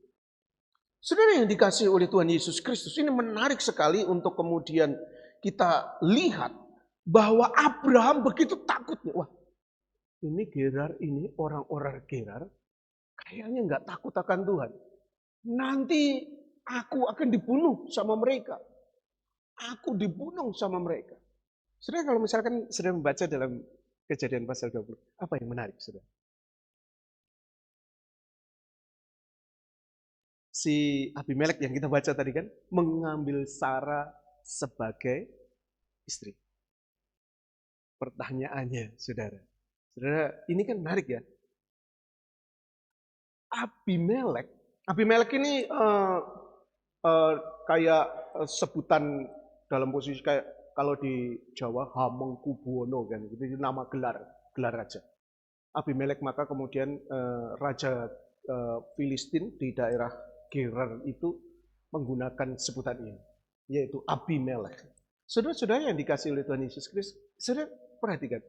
Saudara yang dikasihi oleh Tuhan Yesus Kristus, ini menarik sekali untuk kemudian kita lihat bahwa Abraham begitu takutnya. Wah, ini Gerar, ini orang-orang Gerar kayaknya nggak takut akan Tuhan. Nanti aku akan dibunuh sama mereka. Aku dibunuh sama mereka. Saudara, kalau misalkan sudah membaca dalam Kejadian pasal 20, apa yang menarik, saudara? Si Abimelek yang kita baca tadi kan, mengambil Sarah sebagai istri. Pertanyaannya, saudara. Saudara, ini kan menarik ya. Abimelek ini kayak sebutan dalam posisi kayak kalau di Jawa Hamengkubuwono kan, itu nama gelar raja. Abimelek maka kemudian raja Filistin di daerah Gerar itu menggunakan sebutan ini, yaitu Abimelek. Saudara-saudara yang dikasihi oleh Tuhan Yesus Kristus, saudara perhatikan.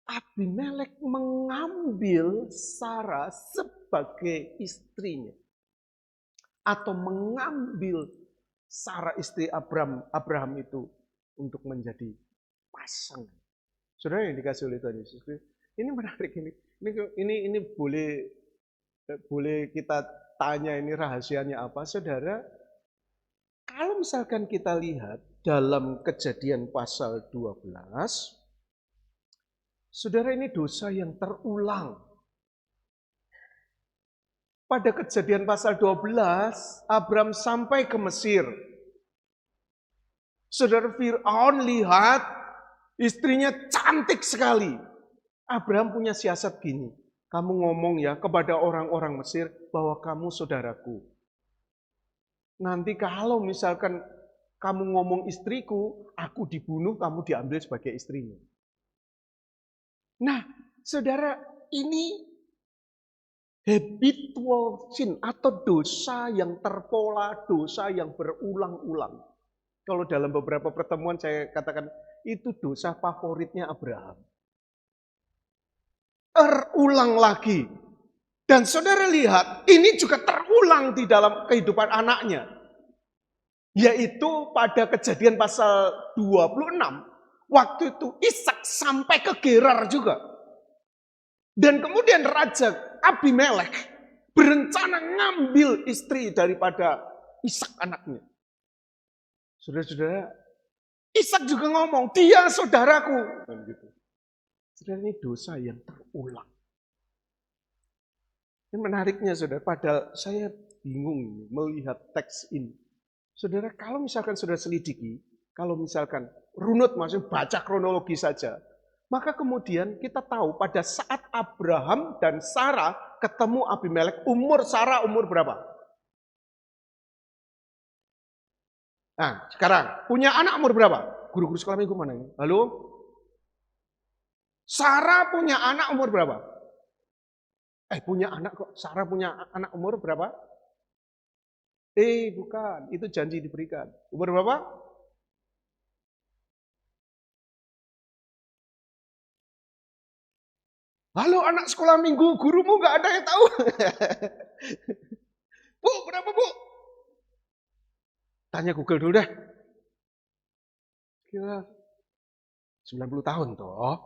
Abimelek mengambil Sarah sebagai istrinya. Atau mengambil Sarah istri Abraham itu untuk menjadi pasangan. Saudara yang dikasihi oleh Tuhan Yesus Kristus, ini menarik ini. Ini boleh kita tanya ini rahasianya apa, saudara? Kalau misalkan kita lihat dalam Kejadian pasal 12, saudara, ini dosa yang terulang. Pada Kejadian pasal 12, Abraham sampai ke Mesir. Saudara, Fir'aun lihat istrinya cantik sekali. Abraham punya siasat gini, kamu ngomong ya kepada orang-orang Mesir bahwa kamu saudaraku. Nanti kalau misalkan kamu ngomong istriku, aku dibunuh, kamu diambil sebagai istrinya. Nah, saudara, ini habitual sin atau dosa yang terpola, dosa yang berulang-ulang. Kalau dalam beberapa pertemuan saya katakan itu dosa favoritnya Abraham. Terulang lagi. Dan saudara lihat, ini juga terulang di dalam kehidupan anaknya. Yaitu pada Kejadian pasal 26. Waktu itu Ishak sampai ke Gerar juga. Dan kemudian Raja Abimelek berencana ngambil istri daripada Ishak anaknya. Saudara-saudara, Ishak juga ngomong, dia saudaraku. Dan gitu. Saudara, ini dosa yang terulang. Ini menariknya saudara, padahal saya bingung melihat teks ini. Saudara, kalau misalkan saudara selidiki, kalau misalkan runut, maksudnya baca kronologi saja, maka kemudian kita tahu pada saat Abraham dan Sarah ketemu Abimelek, umur Sarah umur berapa? Nah, sekarang punya anak umur berapa? Guru-guru sekolah minggu mana ini? Halo? Sarah punya anak umur berapa? Punya anak kok. Sarah punya anak umur berapa? Bukan. Itu janji diberikan. Umur berapa? Halo anak sekolah minggu, gurumu nggak ada yang tahu. Bu, berapa bu? Tanya Google dulu deh. Kira 90 tahun toh.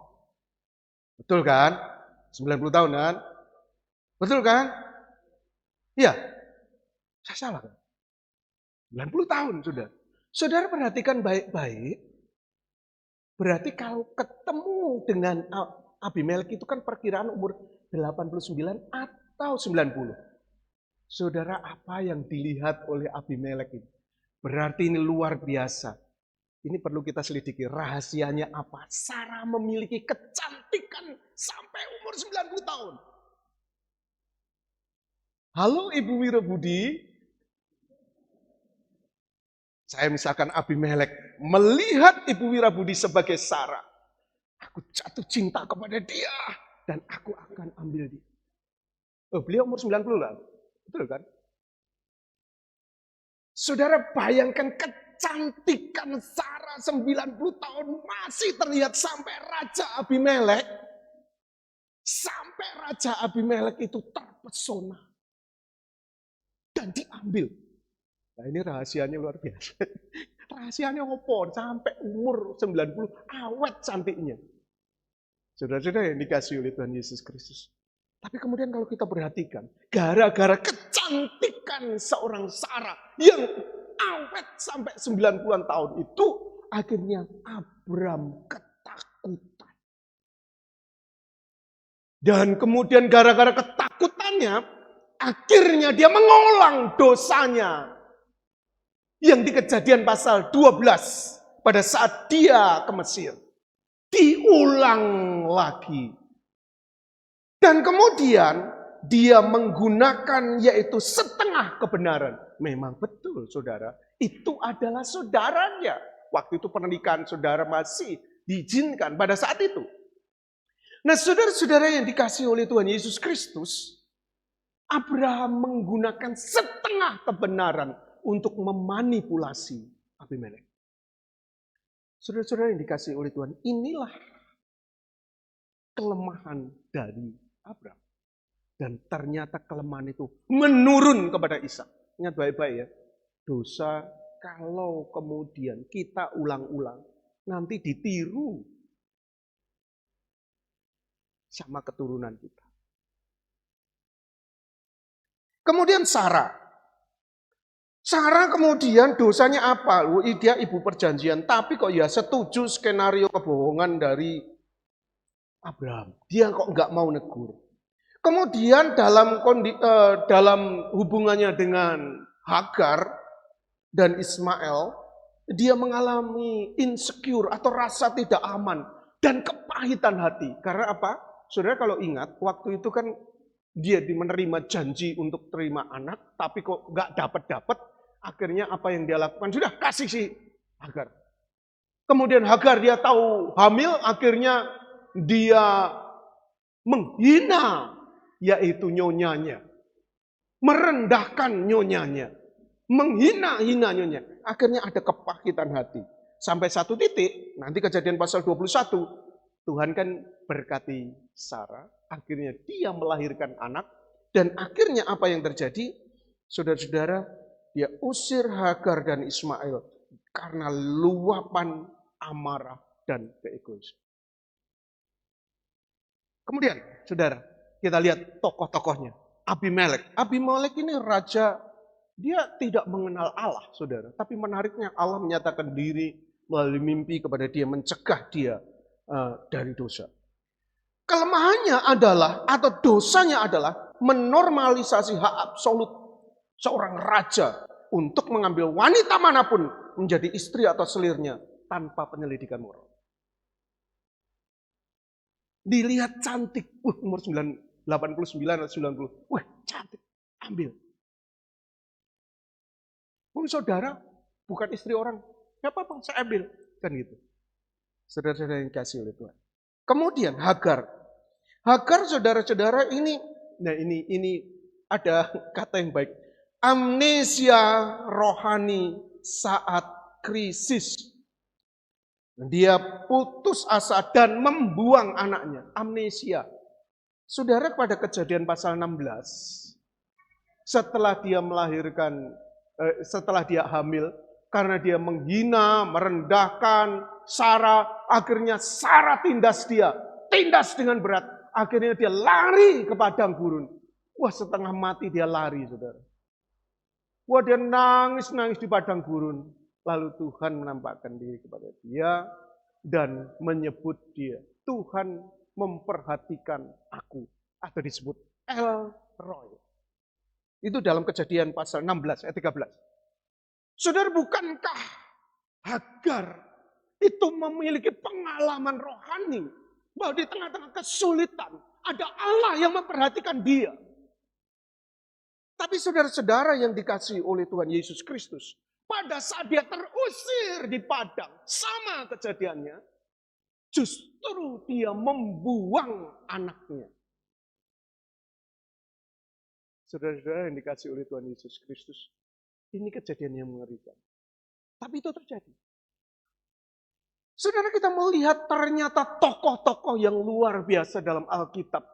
Betul kan? 90 tahun kan? Betul kan? Iya. Saya salah kan? 90 tahun sudah. Saudara perhatikan baik-baik. Berarti kalau ketemu dengan Abimelek itu kan perkiraan umur 89 atau 90. Saudara, apa yang dilihat oleh Abimelek ini? Berarti ini luar biasa. Ini perlu kita selidiki. Rahasianya apa? Sarah memiliki kecantikan sampai umur 90 tahun. Halo Ibu Wirabudi. Saya misalkan Abimelek melihat Ibu Wirabudi sebagai Sarah. Aku jatuh cinta kepada dia dan aku akan ambil dia. Beliau umur 90 lah. Betul kan? Saudara bayangkan kecantikan Sarah 90 tahun masih terlihat sampai Raja Abimelek. Sampai Raja Abimelek itu terpesona. Dan diambil. Nah ini rahasianya luar biasa. Rahasianya apa? Sampai umur 90 awet cantiknya. Saudara-saudara yang dikasih oleh Tuhan Yesus Kristus. Tapi kemudian kalau kita perhatikan, gara-gara kecantikan seorang Sarah yang awet sampai 90-an tahun itu, akhirnya Abram ketakutan. Dan kemudian gara-gara ketakutannya, akhirnya dia mengulang dosanya. Yang di Kejadian pasal 12 pada saat dia ke Mesir. Diulang lagi. Dan kemudian dia menggunakan yaitu setengah kebenaran. Memang betul saudara, itu adalah saudaranya. Waktu itu pernikahan saudara masih diizinkan pada saat itu. Nah saudara-saudara yang dikasih oleh Tuhan Yesus Kristus, Abraham menggunakan setengah kebenaran untuk memanipulasi Abimelek. Saudara-saudara yang dikasih oleh Tuhan, inilah kelemahan dari Abraham. Dan ternyata kelemahan itu menurun kepada Ishak. Ingat baik-baik ya, dosa kalau kemudian kita ulang-ulang, nanti ditiru sama keturunan kita. Kemudian Sarah. Sarah kemudian dosanya apa? Dia ibu perjanjian, tapi kok ya setuju skenario kebohongan dari Abraham. Dia kok nggak mau negur. Kemudian dalam hubungannya dengan Hagar dan Ismail, dia mengalami insecure atau rasa tidak aman dan kepahitan hati. Karena apa? Saudara kalau ingat, waktu itu kan dia menerima janji untuk terima anak, tapi kok nggak dapat. Akhirnya apa yang dia lakukan? Sudah kasih si Hagar. Kemudian Hagar dia tahu hamil, akhirnya dia menghina yaitu nyonyanya. Merendahkan nyonyanya. Menghina-hina nyonya. Akhirnya ada kepahitan hati. Sampai satu titik, nanti Kejadian pasal 21, Tuhan kan berkati Sarah, akhirnya dia melahirkan anak, dan akhirnya apa yang terjadi? Saudara-saudara, dia usir Hagar dan Ismail karena luapan amarah dan keegoisan. Kemudian, saudara, kita lihat tokoh-tokohnya. Abimelek. Abimelek ini raja, dia tidak mengenal Allah, saudara. Tapi menariknya Allah menyatakan diri melalui mimpi kepada dia, mencegah dia dari dosa. Kelemahannya adalah, atau dosanya adalah, menormalisasi hak absolut seorang raja untuk mengambil wanita manapun menjadi istri atau selirnya tanpa penyelidikan moral. Dilihat cantik, umur 89 atau 90, wah cantik, ambil. Saudara, bukan istri orang, gak apa-apa, saya ambil. Kan gitu. Saudara-saudara yang kasih oleh Tuhan. Kemudian Hagar. Hagar, saudara-saudara, ini ada kata yang baik. Amnesia rohani saat krisis. Dia putus asa dan membuang anaknya. Amnesia. Saudara, pada Kejadian pasal 16, setelah dia melahirkan, setelah dia hamil, karena dia menghina, merendahkan Sarah, akhirnya Sarah tindas dia. Tindas dengan berat. Akhirnya dia lari ke padang gurun. Wah, setengah mati dia lari, saudara. Wah, dia nangis-nangis di padang gurun. Lalu Tuhan menampakkan diri kepada dia dan menyebut dia, Tuhan memperhatikan aku. Atau disebut El Roy. Itu dalam Kejadian pasal 16 ayat 13. Saudara, bukankah Hagar itu memiliki pengalaman rohani bahwa di tengah-tengah kesulitan ada Allah yang memperhatikan dia? Tapi saudara-saudara yang dikasihi oleh Tuhan Yesus Kristus, pada saat dia terusir di padang, sama kejadiannya, justru dia membuang anaknya. Saudara-saudara yang dikasihi oleh Tuhan Yesus Kristus, ini kejadian yang mengerikan. Tapi itu terjadi. Saudara, kita melihat ternyata tokoh-tokoh yang luar biasa dalam Alkitab.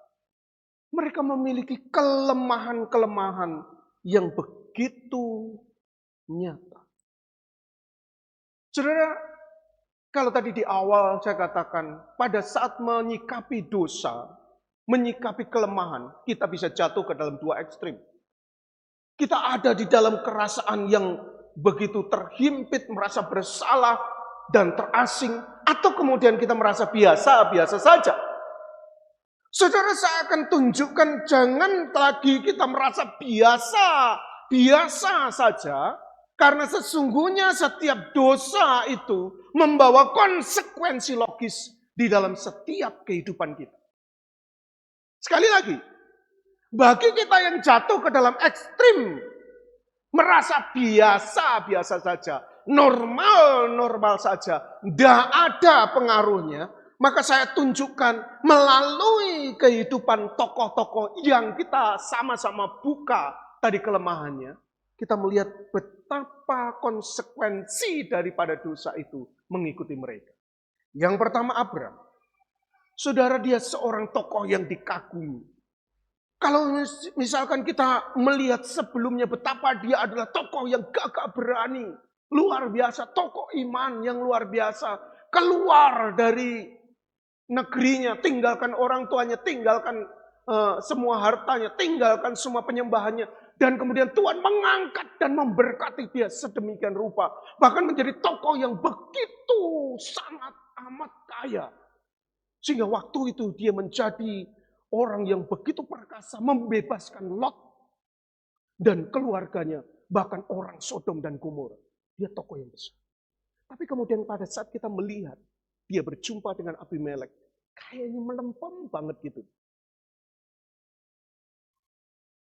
Mereka memiliki kelemahan-kelemahan yang begitu nyata. Saudara, kalau tadi di awal saya katakan, pada saat menyikapi dosa, menyikapi kelemahan, kita bisa jatuh ke dalam dua ekstrim. Kita ada di dalam kerasaan yang begitu terhimpit, merasa bersalah dan terasing, atau kemudian kita merasa biasa-biasa saja. Saudara, saya akan tunjukkan jangan lagi kita merasa biasa saja, karena sesungguhnya setiap dosa itu membawa konsekuensi logis di dalam setiap kehidupan kita. Sekali lagi, bagi kita yang jatuh ke dalam ekstrim, merasa biasa saja, normal saja, tidak ada pengaruhnya, maka saya tunjukkan melalui kehidupan tokoh-tokoh yang kita sama-sama buka tadi kelemahannya, kita melihat betapa konsekuensi daripada dosa itu mengikuti mereka. Yang pertama Abraham. Saudara, dia seorang tokoh yang dikagumi. Kalau misalkan kita melihat sebelumnya betapa dia adalah tokoh yang gagah berani, luar biasa, tokoh iman yang luar biasa, keluar dari negerinya, tinggalkan orang tuanya, tinggalkan semua hartanya, tinggalkan semua penyembahannya. Dan kemudian Tuhan mengangkat dan memberkati dia sedemikian rupa. Bahkan menjadi tokoh yang begitu sangat amat kaya. Sehingga waktu itu dia menjadi orang yang begitu perkasa, membebaskan Lot dan keluarganya. Bahkan orang Sodom dan Gomora. Dia tokoh yang besar. Tapi kemudian pada saat kita melihat dia berjumpa dengan Abimelek, kayaknya melempem banget gitu.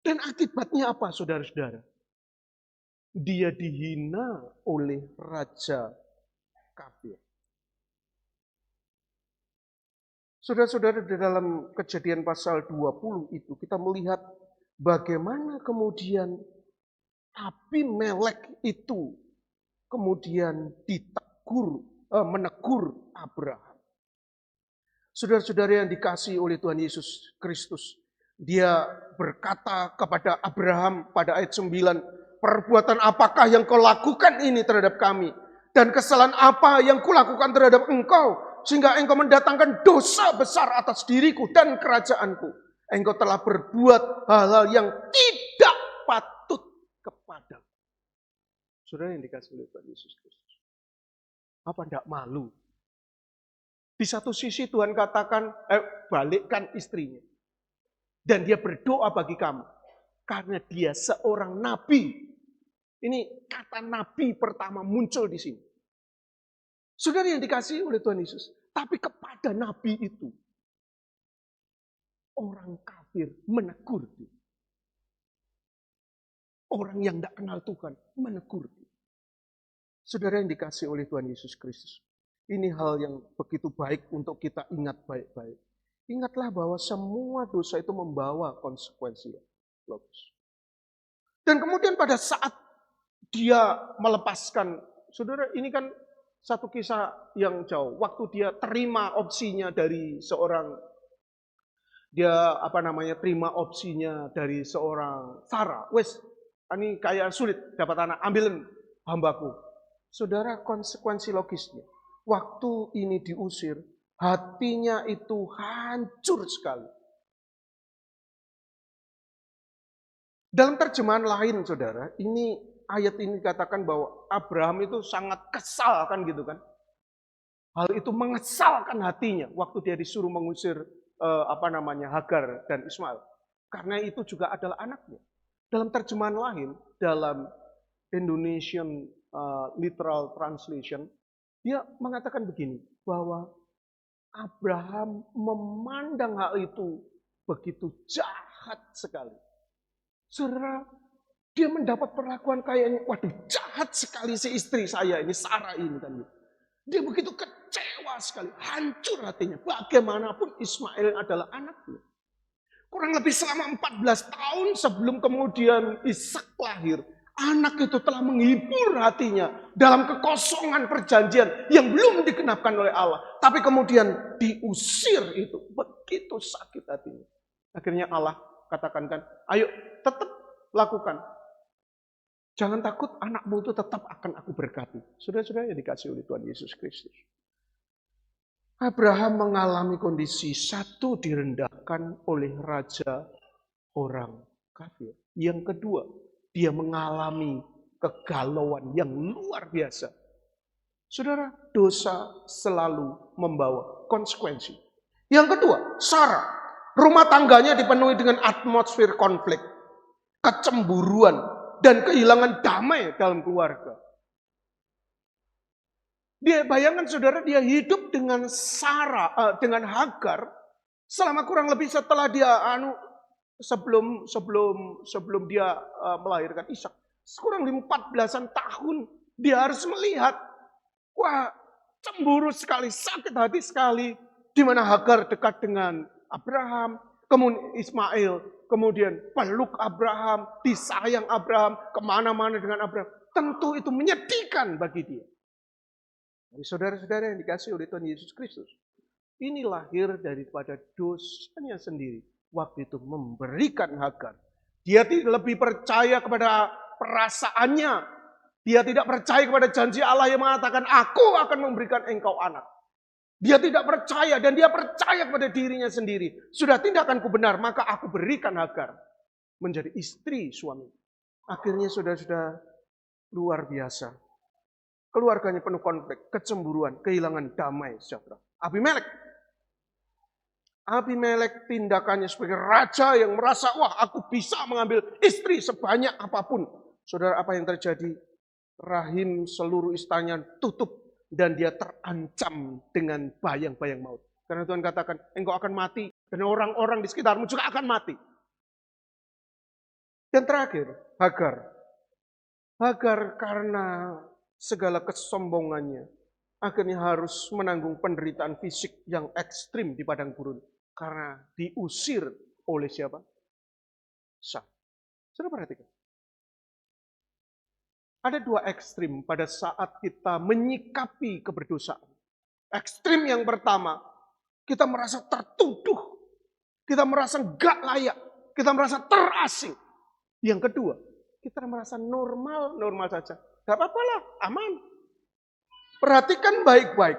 Dan akibatnya apa, saudara-saudara? Dia dihina oleh raja kafir. Saudara-saudara, di dalam Kejadian pasal 20 itu kita melihat bagaimana kemudian Abimelek itu kemudian menegur Abraham. Saudara-saudara yang dikasihi oleh Tuhan Yesus Kristus, dia berkata kepada Abraham pada ayat 9, perbuatan apakah yang kau lakukan ini terhadap kami? Dan kesalahan apa yang kulakukan terhadap engkau? Sehingga engkau mendatangkan dosa besar atas diriku dan kerajaanku. Engkau telah berbuat hal-hal yang tidak patut kepadaku. Saudara yang dikasihi oleh Tuhan Yesus Kristus. Apa tidak malu? Di satu sisi Tuhan katakan, balikkan istrinya. Dan dia berdoa bagi kamu. Karena dia seorang nabi. Ini kata nabi pertama muncul di sini. Saudara yang dikasihi oleh Tuhan Yesus. Tapi kepada nabi itu, orang kafir menegur dia. Orang yang tidak kenal Tuhan menegur dia. Saudara yang dikasihi oleh Tuhan Yesus Kristus. Ini hal yang begitu baik untuk kita ingat baik-baik. Ingatlah bahwa semua dosa itu membawa konsekuensi logis. Dan kemudian pada saat dia melepaskan, saudara ini kan satu kisah yang jauh. Waktu dia terima opsinya dari seorang, terima opsinya dari seorang Sarah. Wes, ini kayak sulit dapat anak, ambilin hambaku. Saudara, konsekuensi logisnya. Waktu ini diusir, hatinya itu hancur sekali. Dalam terjemahan lain, saudara, ayat ini katakan bahwa Abraham itu sangat kesal kan gitu kan. Hal itu mengesalkan hatinya waktu dia disuruh mengusir Hagar dan Ismail. Karena itu juga adalah anaknya. Dalam terjemahan lain, dalam Indonesian literal translation, dia mengatakan begini, bahwa Abraham memandang hal itu begitu jahat sekali. Saudara, dia mendapat perlakuan kayaknya, waduh jahat sekali si istri saya ini, Sarah ini kan. Dia begitu kecewa sekali, hancur hatinya. Bagaimanapun Ismail adalah anaknya. Kurang lebih selama 14 tahun sebelum kemudian Ishak lahir, anak itu telah menghibur hatinya dalam kekosongan perjanjian yang belum digenapkan oleh Allah. Tapi kemudian diusir itu, begitu sakit hatinya. Akhirnya Allah katakan kan, ayo tetap lakukan. Jangan takut, anakmu itu tetap akan aku berkati. Saudara-saudara yang dikasih oleh Tuhan Yesus Kristus. Abraham mengalami kondisi satu direndahkan oleh raja orang kafir. Yang kedua, dia mengalami kegalauan yang luar biasa. Saudara, dosa selalu membawa konsekuensi. Yang kedua, Sarah. Rumah tangganya dipenuhi dengan atmosfer konflik, kecemburuan, dan kehilangan damai dalam keluarga. Dia bayangkan saudara, dia hidup dengan dengan Hagar selama kurang lebih setelah dia sebelum dia melahirkan Ishak. Kurang lebih 14-an tahun dia harus melihat, wah cemburu sekali, sakit hati sekali, di mana Hagar dekat dengan Abraham, kemudian Ismail, kemudian peluk Abraham, disayang Abraham, kemana-mana dengan Abraham. Tentu itu menyedihkan bagi dia. Jadi saudara-saudara yang dikasih oleh Tuhan Yesus Kristus, ini lahir daripada dosanya sendiri. Waktu itu memberikan Hagar. Dia tidak lebih percaya kepada perasaannya. Dia tidak percaya kepada janji Allah yang mengatakan, aku akan memberikan engkau anak. Dia tidak percaya dan dia percaya kepada dirinya sendiri. Sudah tindakanku benar, maka aku berikan Hagar menjadi istri suami. Akhirnya saudara-saudara luar biasa. Keluarganya penuh konflik, kecemburuan, kehilangan damai sejahtera. Abimelek tindakannya sebagai raja yang merasa, wah aku bisa mengambil istri sebanyak apapun. Saudara, apa yang terjadi? Rahim seluruh istananya tutup dan dia terancam dengan bayang-bayang maut. Karena Tuhan katakan, engkau akan mati dan orang-orang di sekitarmu juga akan mati. Dan terakhir, Hagar karena segala kesombongannya, akhirnya harus menanggung penderitaan fisik yang ekstrim di padang gurun. Karena diusir oleh siapa? Sarah. Sudah perhatikan. Ada dua ekstrim pada saat kita menyikapi keberdosaan. Ekstrim yang pertama, kita merasa tertuduh. Kita merasa gak layak. Kita merasa terasing. Yang kedua, kita merasa normal saja. Gak apa-apa lah, aman. Perhatikan baik-baik.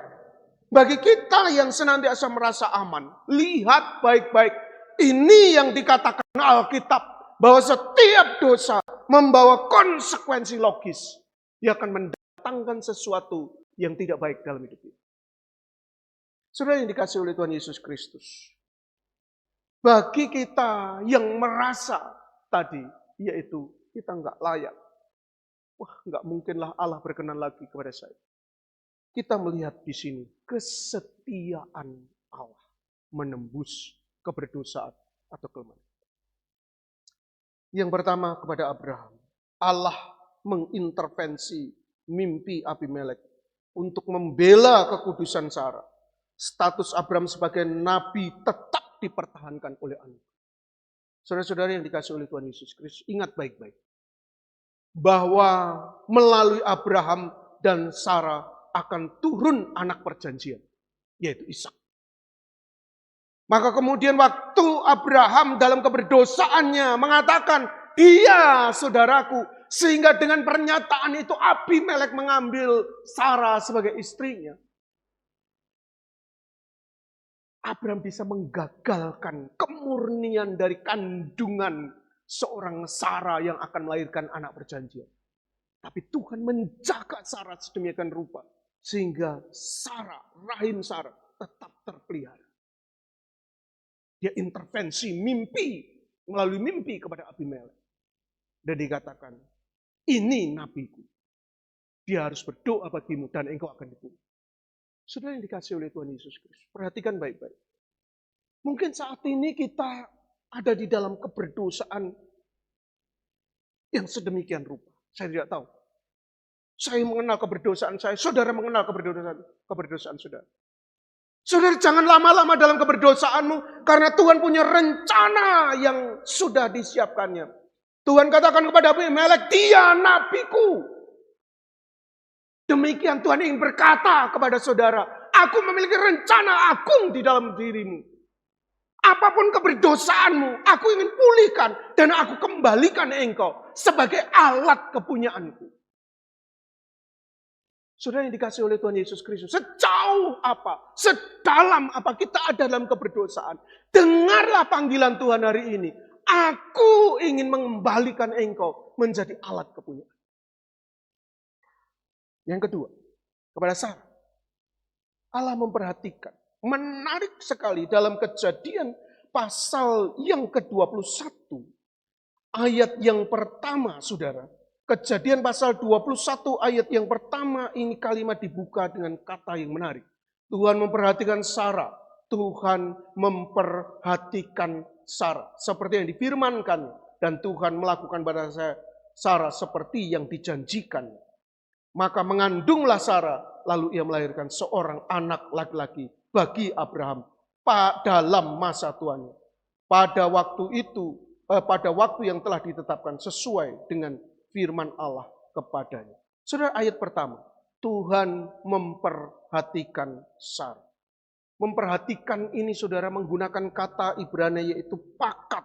Bagi kita yang senantiasa merasa aman, lihat baik-baik. Ini yang dikatakan Alkitab, bahwa setiap dosa membawa konsekuensi logis. Dia akan mendatangkan sesuatu yang tidak baik dalam hidup kita. Saudara yang dikasih oleh Tuhan Yesus Kristus. Bagi kita yang merasa tadi, yaitu kita nggak layak. Wah, nggak mungkinlah Allah berkenan lagi kepada saya. Kita melihat di sini kesetiaan Allah menembus keberdosaan atau kelemahan. Yang pertama kepada Abraham, Allah mengintervensi mimpi Abimelek untuk membela kekudusan Sarah. Status Abraham sebagai nabi tetap dipertahankan oleh Allah. Saudara-saudara yang dikasih oleh Tuhan Yesus Kristus, ingat baik-baik bahwa melalui Abraham dan Sarah akan turun anak perjanjian, yaitu Ishak. Maka kemudian waktu Abraham dalam keberdosaannya mengatakan, dia saudaraku. Sehingga dengan pernyataan itu Abimelek mengambil Sarah sebagai istrinya. Abraham bisa menggagalkan kemurnian dari kandungan seorang Sarah yang akan melahirkan anak perjanjian. Tapi Tuhan menjaga Sarah sedemikian rupa. Sehingga rahim Sarah tetap terpelihara. Dia intervensi melalui mimpi kepada Abimelek. Dan dikatakan, ini nabiku. Dia harus berdoa bagimu dan engkau akan dibunuh. Saudara yang dikasih oleh Tuhan Yesus Kristus, perhatikan baik-baik. Mungkin saat ini kita ada di dalam keberdosaan yang sedemikian rupa. Saya tidak tahu. Saya mengenal keberdosaan saya, saudara mengenal keberdosaan saudara. Saudara jangan lama-lama dalam keberdosaanmu, karena Tuhan punya rencana yang sudah disiapkannya. Tuhan katakan kepada Abimelek, dia nabiku. Demikian Tuhan ingin berkata kepada saudara, aku memiliki rencana agung di dalam dirimu. Apapun keberdosaanmu, aku ingin pulihkan dan aku kembalikan engkau sebagai alat kepunyaanku. Saudara yang dikasih oleh Tuhan Yesus Kristus, sejauh apa, sedalam apa kita ada dalam keberdosaan, dengarlah panggilan Tuhan hari ini. Aku ingin mengembalikan engkau menjadi alat kepunyaan. Yang kedua, kepada Sarah. Allah memperhatikan, menarik sekali dalam Kejadian pasal yang ke-21, ayat yang pertama, saudara. Kejadian pasal 21 ayat yang pertama ini kalimat dibuka dengan kata yang menarik. Tuhan memperhatikan Sarah. Tuhan memperhatikan Sarah. Seperti yang difirmankan. Dan Tuhan melakukan pada Sarah seperti yang dijanjikan. Maka mengandunglah Sarah. Lalu ia melahirkan seorang anak laki-laki bagi Abraham. Dalam masa tuannya. Pada waktu yang telah ditetapkan sesuai dengan firman Allah kepadanya. Saudara, ayat pertama, Tuhan memperhatikan Sarah. Memperhatikan ini saudara menggunakan kata Ibrani yaitu pakat,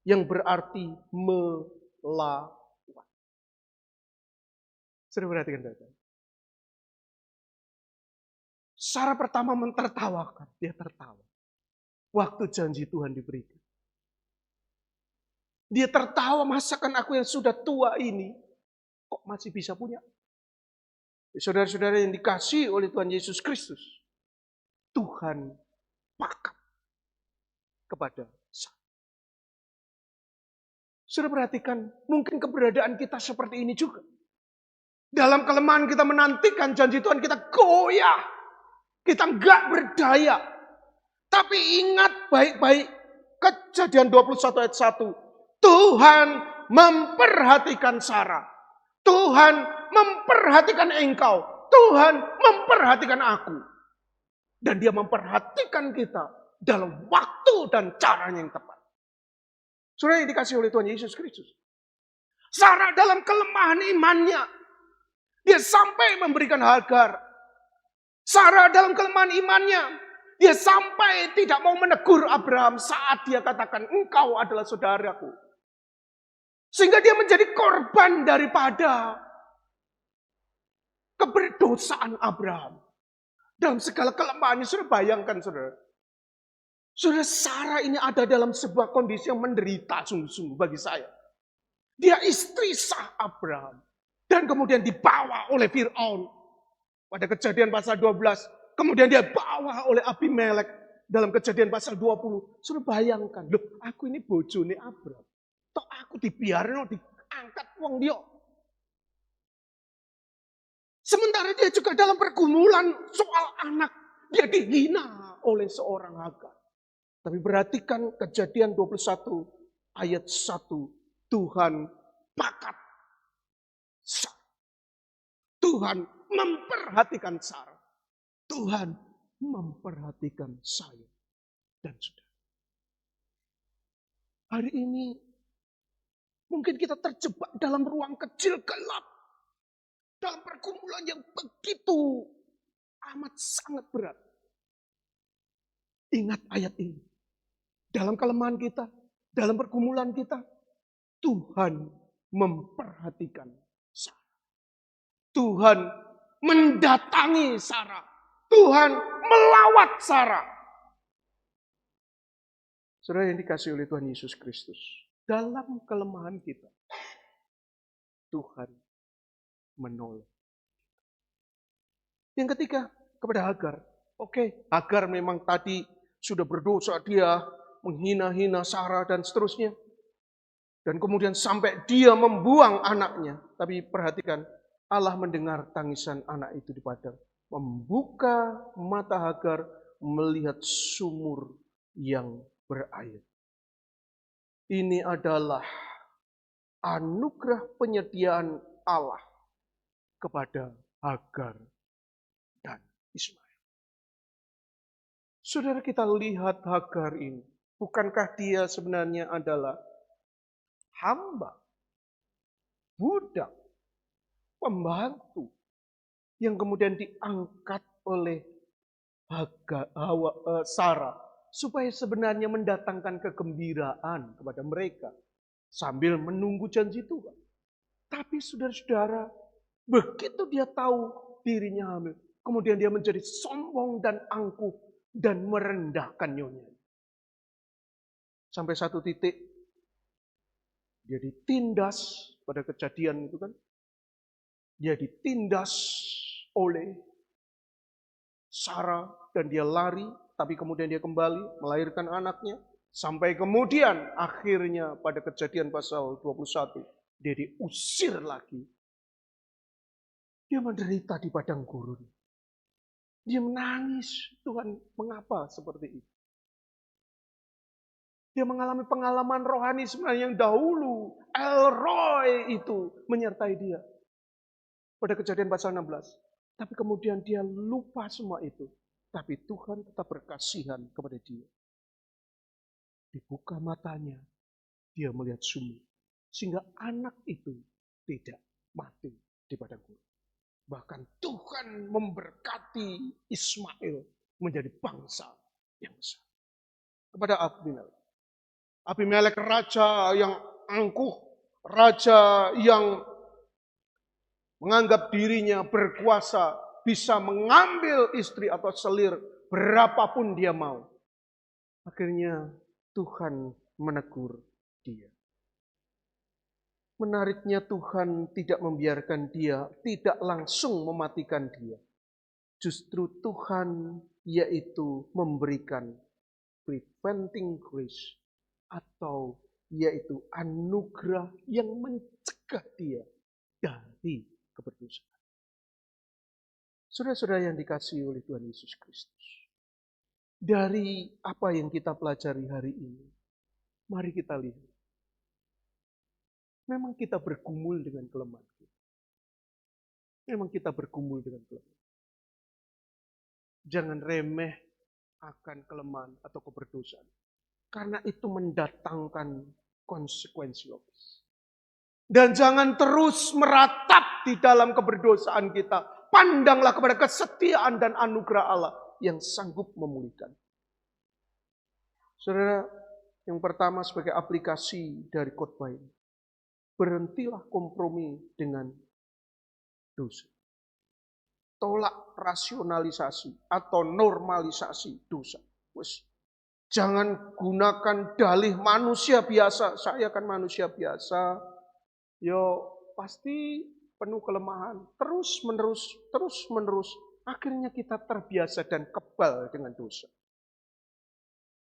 yang berarti melawan. Saudara perhatikan baik-baik. Sarah pertama mentertawakan, dia tertawa. Waktu janji Tuhan diberikan. Dia tertawa, masakan aku yang sudah tua ini, kok masih bisa punya? Saudara-saudara yang dikasihi oleh Tuhan Yesus Kristus, Tuhan pakat kepada Sarah. Sudah perhatikan, mungkin keberadaan kita seperti ini juga. Dalam kelemahan kita menantikan janji Tuhan, kita goyah. Kita enggak berdaya. Tapi ingat baik-baik, Kejadian 21 ayat 1. Tuhan memperhatikan Sarah. Tuhan memperhatikan engkau. Tuhan memperhatikan aku. Dan dia memperhatikan kita dalam waktu dan caranya yang tepat. Saudara yang dikasih oleh Tuhan Yesus Kristus. Sarah dalam kelemahan imannya. Dia sampai memberikan Hagar. Sarah dalam kelemahan imannya. Dia sampai tidak mau menegur Abraham saat dia katakan, engkau adalah saudaraku. Sehingga dia menjadi korban daripada keberdosaan Abraham. Dalam segala kelemahannya, saudara bayangkan saudara. Saudara, Sarah ini ada dalam sebuah kondisi yang menderita sungguh-sungguh bagi saya. Dia istri sah Abraham. Dan kemudian dibawa oleh Fir'aun. Pada Kejadian pasal 12. Kemudian dia bawa oleh Abimelek. dalam Kejadian pasal 20. Sudah bayangkan, loh aku ini bojone Abraham. Tok aku dibiarno diangkat wong dia. Sementara dia juga dalam pergumulan soal anak. Dia dihina oleh seorang Hagar. Tapi perhatikan Kejadian 21 ayat 1. Tuhan pakat Sarah. Tuhan memperhatikan Sarah. Tuhan memperhatikan saya dan saudara. Hari ini mungkin kita terjebak dalam ruang kecil gelap. Dalam pergumulan yang begitu amat sangat berat. Ingat ayat ini. Dalam kelemahan kita, dalam pergumulan kita, Tuhan memperhatikan Sarah. Tuhan mendatangi Sarah. Tuhan melawat Sarah. Saudara yang dikasihi oleh Tuhan Yesus Kristus. Dalam kelemahan kita, Tuhan menolong. Yang ketiga, kepada Hagar. Oke, Hagar memang tadi sudah berdosa, dia menghina-hina Sarah dan seterusnya. Dan kemudian sampai dia membuang anaknya. Tapi perhatikan, Allah mendengar tangisan anak itu di padang. Membuka mata Hagar, melihat sumur yang berair. Ini adalah anugerah penyediaan Allah kepada Hagar dan Ismail. Saudara, kita lihat Hagar ini. Bukankah dia sebenarnya adalah hamba, budak, pembantu yang kemudian diangkat oleh Sarah supaya sebenarnya mendatangkan kegembiraan kepada mereka sambil menunggu janji Tuhan. Tapi saudara-saudara, begitu dia tahu dirinya hamil, kemudian dia menjadi sombong dan angkuh dan merendahkan nyonya. Sampai satu titik dia ditindas pada kejadian itu kan. Dia ditindas oleh Sarah dan dia lari, tapi kemudian dia kembali melahirkan anaknya. Sampai kemudian akhirnya pada Kejadian pasal 21, dia diusir lagi. Dia menderita di padang gurun. Dia menangis, Tuhan mengapa seperti itu? Dia mengalami pengalaman rohani sebenarnya yang dahulu El Roi itu menyertai dia. Pada Kejadian pasal 16. Tapi kemudian dia lupa semua itu. Tapi Tuhan tetap berkasihan kepada dia. Dibuka matanya, dia melihat sumur. Sehingga anak itu tidak mati di padang gurun. Bahkan Tuhan memberkati Ismail menjadi bangsa yang besar. Kepada Abimelek. Abimelek raja yang angkuh, raja yang menganggap dirinya berkuasa, bisa mengambil istri atau selir berapapun dia mau. Akhirnya Tuhan menegur dia. Menariknya Tuhan tidak membiarkan dia, tidak langsung mematikan dia. Justru Tuhan yaitu memberikan preventing grace atau yaitu anugerah yang mencegah dia dari keberdosaan. Saudara-saudara yang dikasihi oleh Tuhan Yesus Kristus. Dari apa yang kita pelajari hari ini, mari kita lihat. Memang kita bergumul dengan kelemahan kita. Memang kita bergumul dengan kelemahan. Jangan remeh akan kelemahan atau keberdosaan. Karena itu mendatangkan konsekuensi logis. Dan jangan terus meratap di dalam keberdosaan kita. Pandanglah kepada kesetiaan dan anugerah Allah yang sanggup memulihkan. Saudara, yang pertama sebagai aplikasi dari khotbah ini. Berhentilah kompromi dengan dosa. Tolak rasionalisasi atau normalisasi dosa. Jangan gunakan dalih manusia biasa. Saya kan manusia biasa. Pasti penuh kelemahan. Terus menerus. Akhirnya kita terbiasa dan kebal dengan dosa.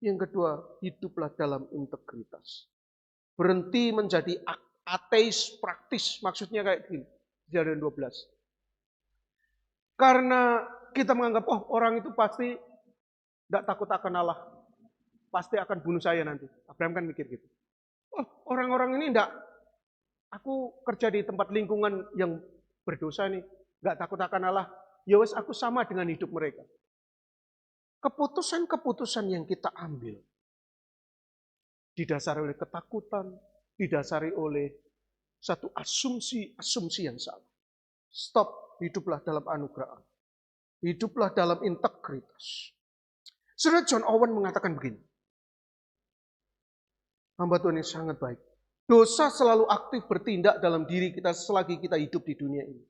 Yang kedua, hiduplah dalam integritas. Berhenti menjadi ateis praktis, maksudnya kayak gini, Kejadian 12. Karena kita menganggap, orang itu pasti tidak takut akan Allah, pasti akan bunuh saya nanti. Abraham kan mikir gitu. Orang-orang ini enggak, aku kerja di tempat lingkungan yang berdosa nih, enggak takut akan Allah, ya wes aku sama dengan hidup mereka. Keputusan-keputusan yang kita ambil didasari oleh ketakutan, didasari oleh satu asumsi yang salah. Stop, hiduplah dalam anugerah Allah. Hiduplah dalam integritas. Saudara, John Owen mengatakan begini. Hamba Tuhan yang sangat baik. Dosa selalu aktif bertindak dalam diri kita selagi kita hidup di dunia ini.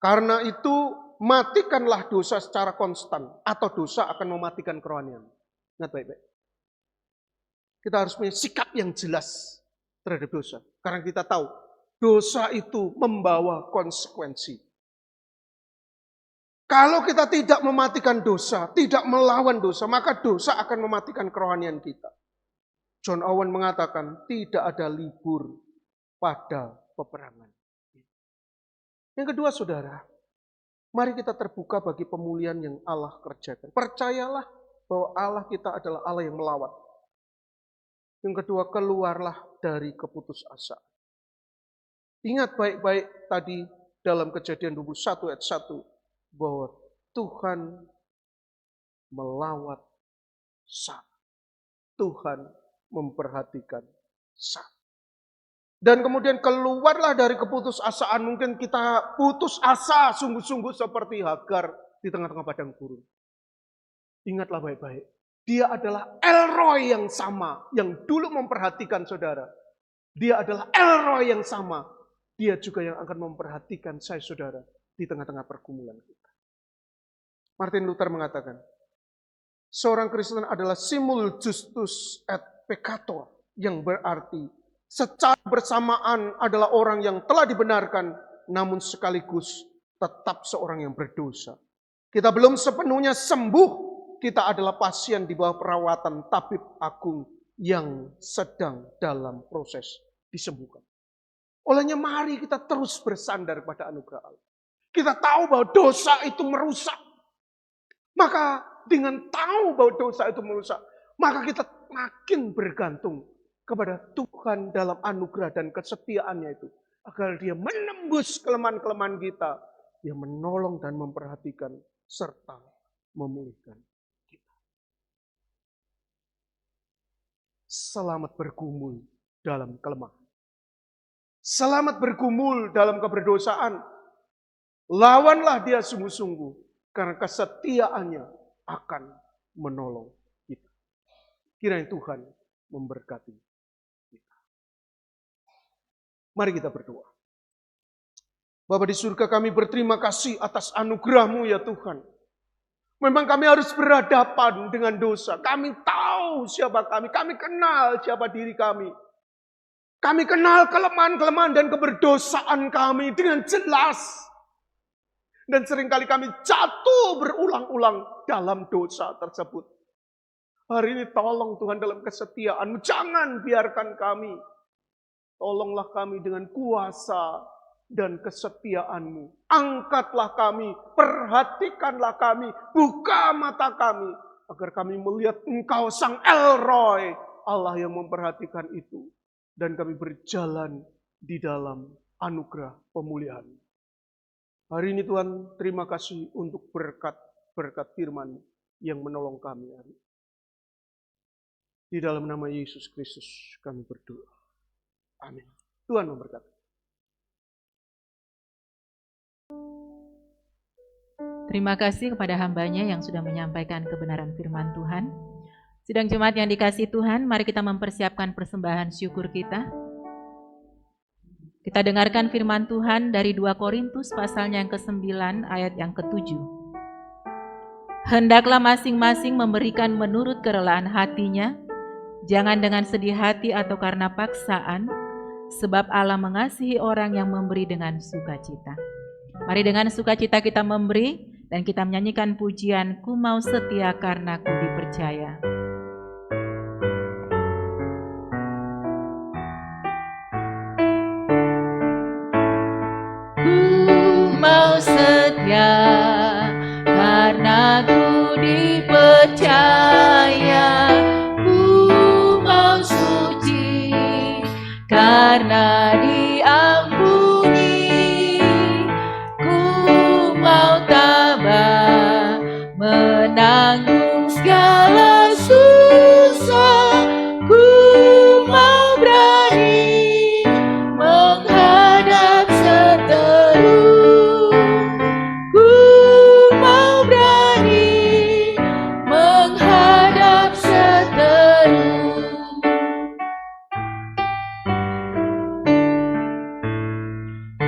Karena itu, matikanlah dosa secara konstan, atau dosa akan mematikan kerohanian. Ingat baik-baik. Kita harus punya sikap yang jelas terhadap dosa. Karena kita tahu, dosa itu membawa konsekuensi. Kalau kita tidak mematikan dosa, tidak melawan dosa, maka dosa akan mematikan kerohanian kita. John Owen mengatakan, tidak ada libur pada peperangan. Yang kedua, saudara, mari kita terbuka bagi pemulihan yang Allah kerjakan. Percayalah bahwa Allah kita adalah Allah yang melawat. Yang kedua, keluarlah dari keputusasaan. Ingat baik-baik tadi dalam Kejadian 21 ayat 1, bahwa Tuhan melawat Sarah. Tuhan memperhatikan Sarah. Dan kemudian keluarlah dari keputusasaan. Mungkin kita putus asa sungguh-sungguh seperti Hagar di tengah-tengah padang gurun. Ingatlah baik-baik. Dia adalah El Roi yang sama, yang dulu memperhatikan saudara. Dia adalah El Roi yang sama. Dia juga yang akan memperhatikan saya saudara di tengah-tengah pergumulan kita. Martin Luther mengatakan, seorang Kristen adalah simul justus et peccator, yang berarti secara bersamaan adalah orang yang telah dibenarkan, namun sekaligus tetap seorang yang berdosa. Kita belum sepenuhnya sembuh, kita adalah pasien di bawah perawatan tabib agung yang sedang dalam proses disembuhkan. Olehnya mari kita terus bersandar pada anugerah Allah. Kita tahu bahwa dosa itu merusak. Maka dengan tahu bahwa dosa itu merusak, maka kita makin bergantung kepada Tuhan dalam anugerah dan kesetiaannya itu. Agar dia menembus kelemahan-kelemahan kita. Dia menolong dan memperhatikan serta memulihkan kita. Selamat bergumul dalam kelemahan. Selamat bergumul dalam keberdosaan. Lawanlah dia sungguh-sungguh. Karena kesetiaannya akan menolong kita. Kiranya Tuhan memberkati kita. Mari kita berdoa. Bapa di surga, kami berterima kasih atas anugerah-Mu ya Tuhan. Memang kami harus berhadapan dengan dosa. Kami tahu siapa kami kenal siapa diri kami. Kami kenal kelemahan-kelemahan dan keberdosaan kami dengan jelas. Dan seringkali kami jatuh berulang-ulang dalam dosa tersebut. Hari ini tolong Tuhan dalam kesetiaan-Mu, jangan biarkan kami. Tolonglah kami dengan kuasa dan kesetiaan-Mu. Angkatlah kami, perhatikanlah kami, buka mata kami. Agar kami melihat Engkau Sang El Roi, Allah yang memperhatikan itu. Dan kami berjalan di dalam anugerah pemulihan. Hari ini Tuhan, terima kasih untuk berkat firman yang menolong kami hari ini. Di dalam nama Yesus Kristus kami berdoa. Amin. Tuhan memberkati. Terima kasih kepada hambanya yang sudah menyampaikan kebenaran firman Tuhan. Sidang jemaat yang dikasihi Tuhan, mari kita mempersiapkan persembahan syukur kita. Kita dengarkan firman Tuhan dari 2 Korintus pasalnya yang ke-9 ayat yang ke-7. Hendaklah masing-masing memberikan menurut kerelaan hatinya, jangan dengan sedih hati atau karena paksaan, sebab Allah mengasihi orang yang memberi dengan sukacita. Mari dengan sukacita kita memberi dan kita menyanyikan pujian, Ku mau setia karena ku dipercaya. dipercaya, ku mau suci karena diampuni, ku mau tabah menanggung segala susah, ku mau berani menghadap seteru, ku mau berani menghadap seteru.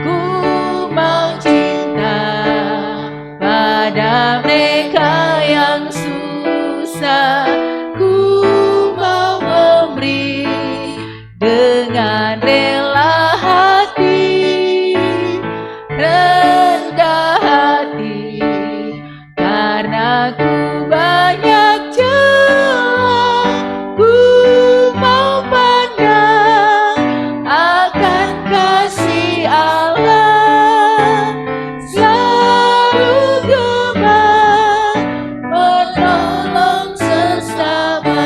Ku mau cinta pada mereka yang susah, ku mau memberi dengan rela hati, rendah hati, karena ku banyak celah, ku mau pandang akan kasih Allah, selalu gemar menolong sesama.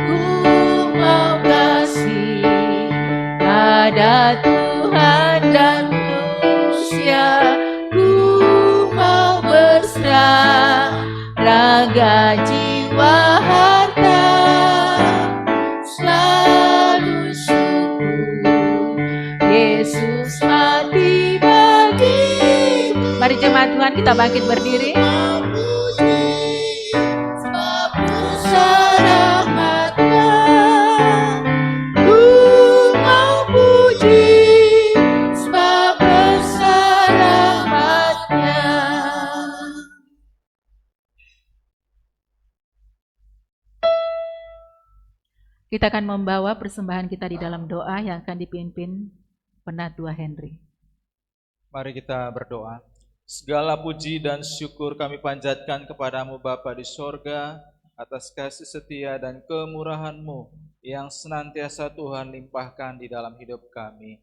Ku mau kasih pada Tuhan dan manusia, ku mau berserah raga jiwa harta, selalu syukur Yesus mati bagiku. Mari jemaat Tuhan kita bangkit berdiri. Sebab besar rahmat-Nya, ku mau puji sebab besar rahmat-Nya. Kita akan membawa persembahan kita di dalam doa yang akan dipimpin Penatua Henry. Mari kita berdoa. Segala puji dan syukur kami panjatkan kepadamu Bapa di sorga, atas kasih setia dan kemurahan-Mu yang senantiasa Tuhan limpahkan di dalam hidup kami.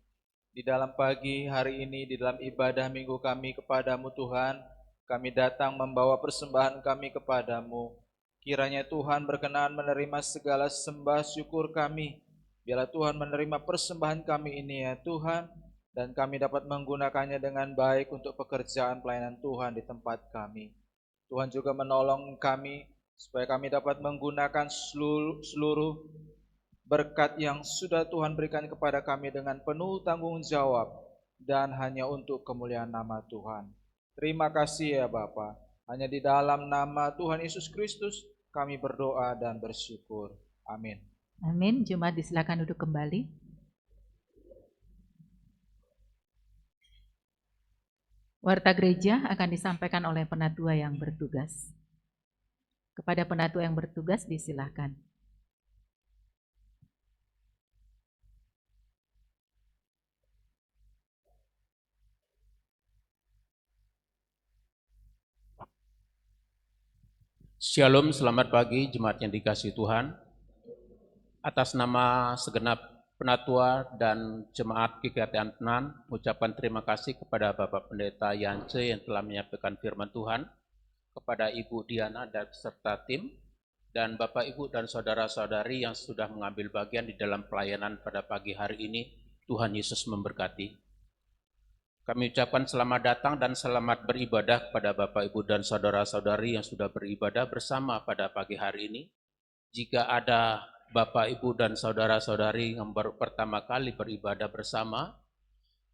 Di dalam pagi hari ini, di dalam ibadah minggu kami kepadamu Tuhan, kami datang membawa persembahan kami kepadamu. Kiranya Tuhan berkenan menerima segala sembah syukur kami. Biarlah Tuhan menerima persembahan kami ini ya Tuhan, dan kami dapat menggunakannya dengan baik untuk pekerjaan pelayanan Tuhan di tempat kami. Tuhan juga menolong kami supaya kami dapat menggunakan seluruh berkat yang sudah Tuhan berikan kepada kami dengan penuh tanggung jawab dan hanya untuk kemuliaan nama Tuhan. Terima kasih ya Bapa. Hanya di dalam nama Tuhan Yesus Kristus kami berdoa dan bersyukur. Amin. Amin. Jemaat disilakan duduk kembali. Warta gereja akan disampaikan oleh penatua yang bertugas. Kepada penatua yang bertugas disilakan. Shalom, selamat pagi jemaat yang dikasihi Tuhan. Atas nama segenap penatua dan jemaat GKT Antnan, mengucapkan terima kasih kepada Bapak Pendeta Yance yang telah menyampaikan firman Tuhan, kepada Ibu Diana dan serta tim, dan Bapak Ibu dan saudara-saudari yang sudah mengambil bagian di dalam pelayanan pada pagi hari ini. Tuhan Yesus memberkati. Kami ucapkan selamat datang dan selamat beribadah kepada Bapak, Ibu, dan saudara-saudari yang sudah beribadah bersama pada pagi hari ini. Jika ada Bapak, Ibu, dan saudara-saudari yang baru pertama kali beribadah bersama,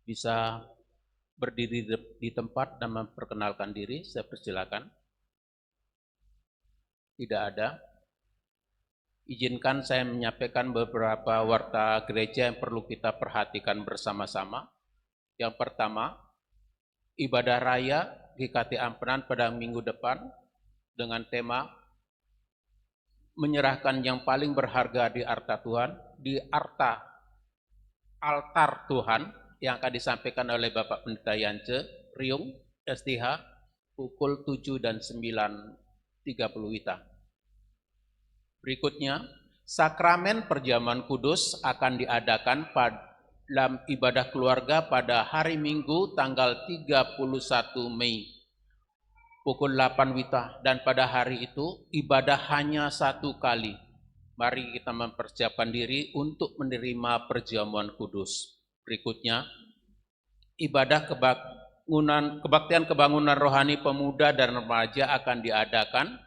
bisa berdiri di tempat dan memperkenalkan diri. Saya persilakan. Tidak ada. Izinkan saya menyampaikan beberapa warta gereja yang perlu kita perhatikan bersama-sama. Yang pertama, ibadah raya GKT Ampenan pada minggu depan dengan tema menyerahkan yang paling berharga di altar Tuhan, di altar Tuhan, yang akan disampaikan oleh Bapak Pendeta Yance, Riung, STH, pukul 7 dan 9.30 WITA. Berikutnya, Sakramen Perjamuan Kudus akan diadakan dalam ibadah keluarga pada hari Minggu tanggal 31 Mei pukul 8 WITA, dan pada hari itu ibadah hanya 1 kali. Mari kita mempersiapkan diri untuk menerima perjamuan kudus. Berikutnya, ibadah kebaktian kebangunan rohani pemuda dan remaja akan diadakan,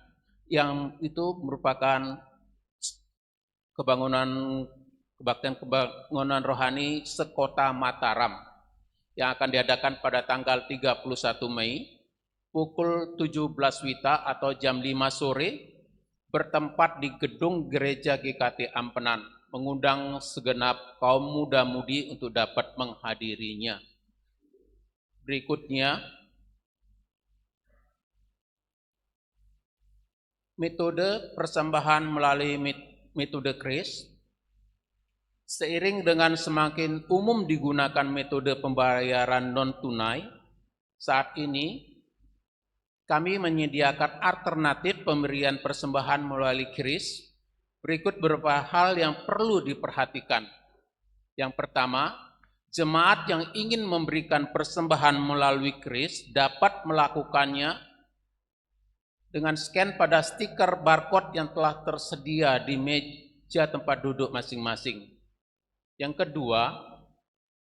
yang itu merupakan kebaktian kebangunan rohani sekota Mataram yang akan diadakan pada tanggal 31 Mei pukul 17 WITA atau jam 5 sore bertempat di gedung gereja GKT Ampenan, mengundang segenap kaum muda-mudi untuk dapat menghadirinya. Berikutnya, metode persembahan melalui metode kris. Seiring dengan semakin umum digunakan metode pembayaran non-tunai, saat ini kami menyediakan alternatif pemberian persembahan melalui kris. Berikut beberapa hal yang perlu diperhatikan. Yang pertama, jemaat yang ingin memberikan persembahan melalui kris dapat melakukannya dengan scan pada stiker barcode yang telah tersedia di meja tempat duduk masing-masing. Yang kedua,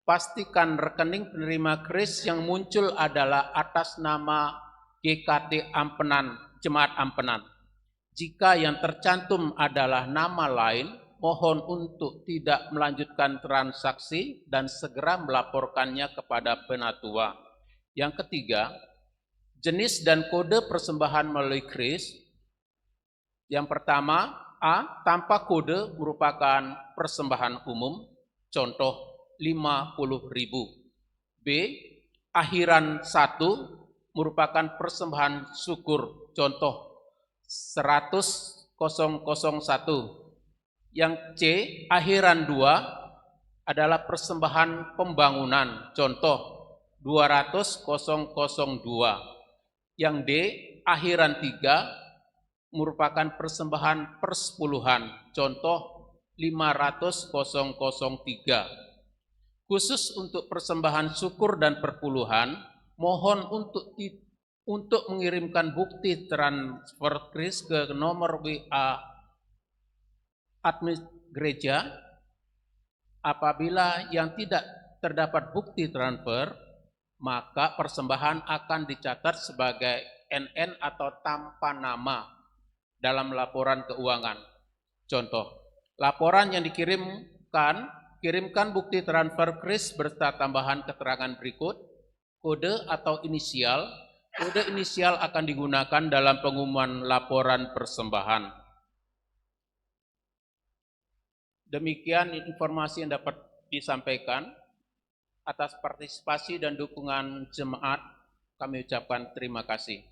pastikan rekening penerima kris yang muncul adalah atas nama GKT Ampenan, Jemaat Ampenan. Jika yang tercantum adalah nama lain, mohon untuk tidak melanjutkan transaksi dan segera melaporkannya kepada penatua. Yang ketiga, jenis dan kode persembahan melalui kris. Yang pertama, A, tanpa kode merupakan persembahan umum, contoh 50.000. B, akhiran 1 merupakan persembahan syukur, contoh 100.001. Yang C, akhiran 2 adalah persembahan pembangunan, contoh 200.002. Yang D, akhiran 3 merupakan persembahan persepuluhan, contoh 500.003. Khusus untuk persembahan syukur dan perpuluhan, mohon untuk mengirimkan bukti transfer kris ke nomor WA admin gereja. Apabila yang tidak terdapat bukti transfer, maka persembahan akan dicatat sebagai NN atau tanpa nama dalam laporan keuangan. Contoh, laporan yang kirimkan bukti transfer kris beserta tambahan keterangan berikut: kode atau inisial. Kode inisial akan digunakan dalam pengumuman laporan persembahan. Demikian informasi yang dapat disampaikan. Atas partisipasi dan dukungan jemaat, kami ucapkan terima kasih.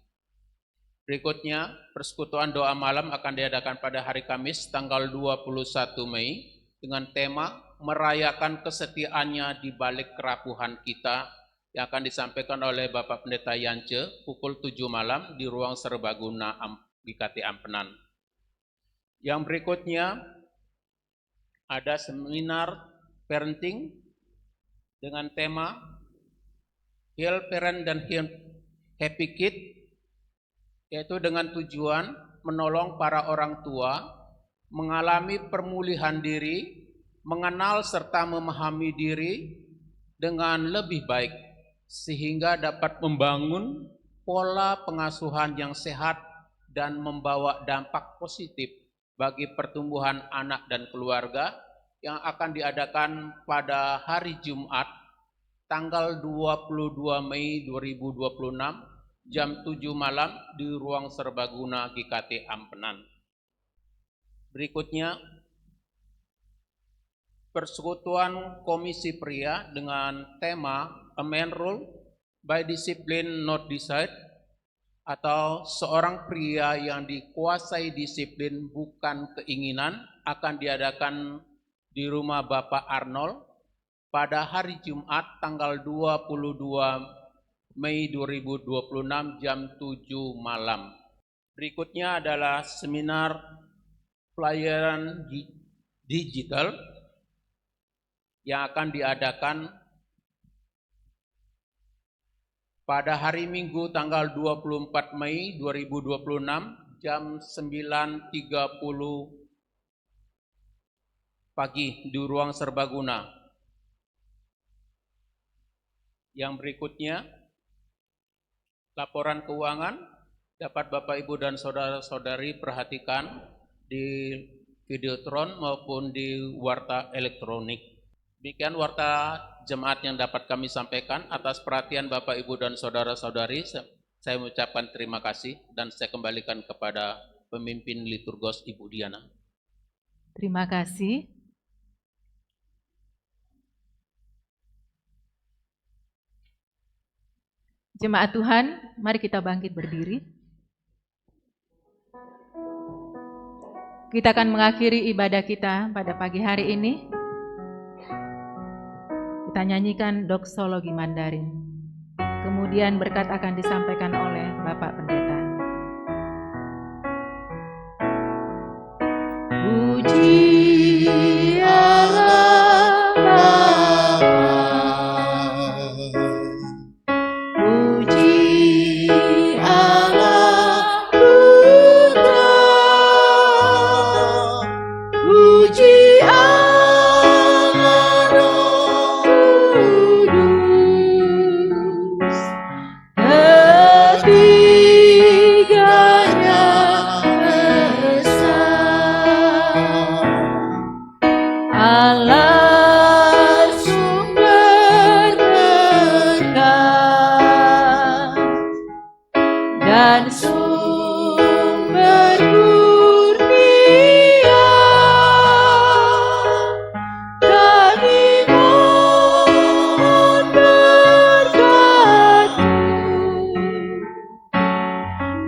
Berikutnya, persekutuan doa malam akan diadakan pada hari Kamis tanggal 21 Mei dengan tema merayakan kesetiaannya di balik kerapuhan kita, yang akan disampaikan oleh Bapak Pendeta Yance pukul 7 malam di ruang serbaguna GKT Ampenan. Yang berikutnya ada seminar parenting dengan tema Heal Parent dan Happy Kid, yaitu dengan tujuan menolong para orang tua mengalami pemulihan diri, mengenal serta memahami diri dengan lebih baik, sehingga dapat membangun pola pengasuhan yang sehat dan membawa dampak positif bagi pertumbuhan anak dan keluarga, yang akan diadakan pada hari Jumat tanggal 22 Mei 2026 jam 7 malam di ruang serbaguna GKT Ampenan. Berikutnya, persekutuan komisi pria dengan tema A Man Rule by Discipline Not Decide, atau seorang pria yang dikuasai disiplin bukan keinginan, akan diadakan di rumah Bapak Arnold pada hari Jumat tanggal 22 Mei 2026 jam 7 malam. Berikutnya adalah seminar pelayanan digital yang akan diadakan pada hari Minggu tanggal 24 Mei 2026 jam 9.30 pagi di Ruang Serbaguna. Yang berikutnya, laporan keuangan dapat Bapak, Ibu, dan saudara-saudari perhatikan di Videotron maupun di warta elektronik. Demikian warta jemaat yang dapat kami sampaikan. Atas perhatian Bapak, Ibu, dan saudara-saudari, saya mengucapkan terima kasih dan saya kembalikan kepada pemimpin liturgos Ibu Diana. Terima kasih. Jemaat Tuhan, mari kita bangkit berdiri. Kita akan mengakhiri ibadah kita pada pagi hari ini. Kita nyanyikan doksologi Mandarin. Kemudian berkat akan disampaikan oleh Bapak Pendeta. Puji Allah Bapa, puji Allah Putra, puji Allah Roh Kudus, ketiganya Allah sumber berkat dan sumber kurnia, kami mohon berkat-Mu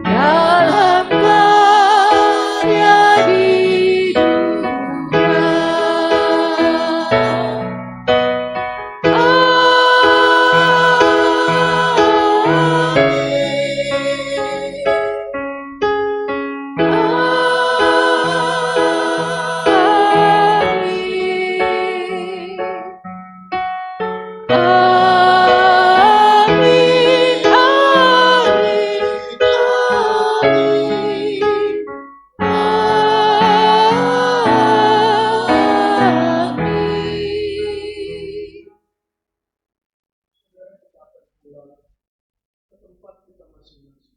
dalam karya di dunia. Amin, amin, amin, amin. Ke tempat kita masing-masing.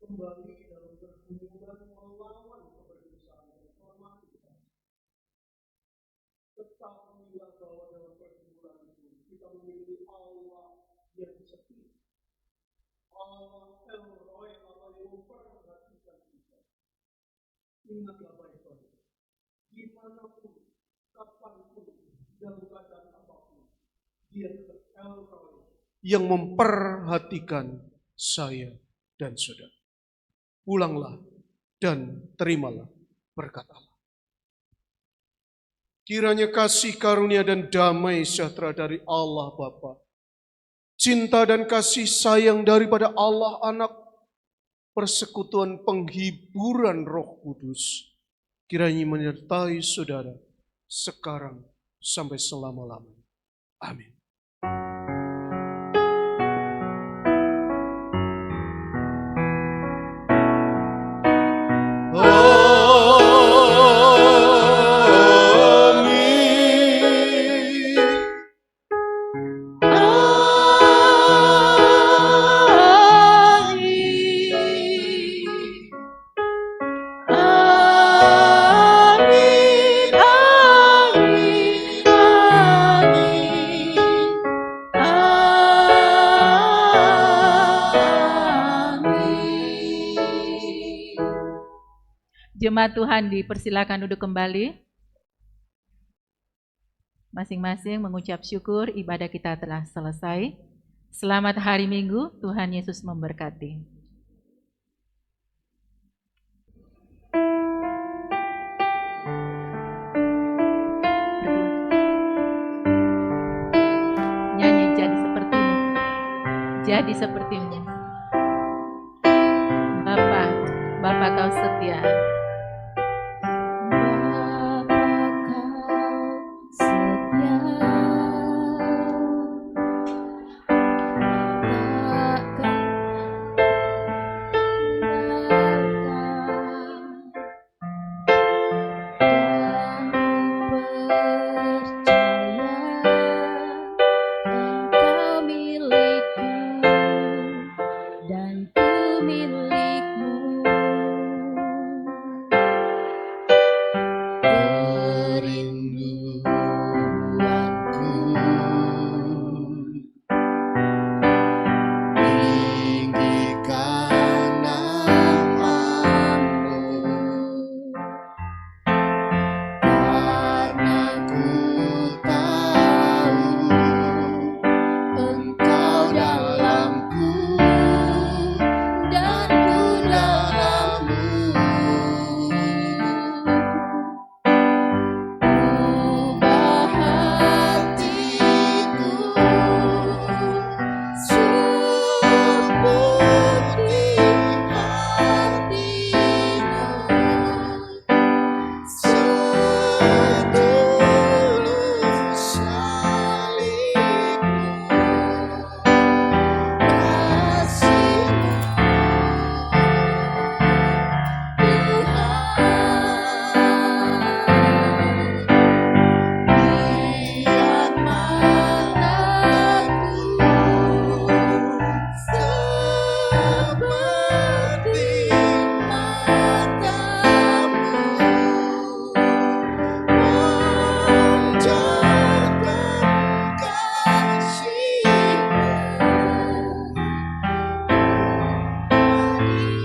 Kembali dalam pergumulan melawan keberdosaan dan kelemahan kita. Ketahuilah bahwa dalam pergumulan itu kita memiliki Allah yang setia. Allah El Roy, Allah yang memperhatikan kita. Ingatlah baik-baik. Dimanapun, kapanpun, dalam keadaan apapun, Dia tetap El Roy yang memperhatikan saya dan saudara. Pulanglah dan terimalah berkat Allah. Kiranya kasih karunia dan damai sejahtera dari Allah Bapa, cinta dan kasih sayang daripada Allah Anak, persekutuan penghiburan Roh Kudus, kiranya menyertai saudara sekarang sampai selama-lamanya. Amin. Jemaat Tuhan dipersilakan duduk kembali. Masing-masing mengucap syukur ibadah kita telah selesai. Selamat hari Minggu, Tuhan Yesus memberkati. Nyanyi jadi sepertimu. Jadi sepertimu. Bapa kau setia. Bapa kau setia. hari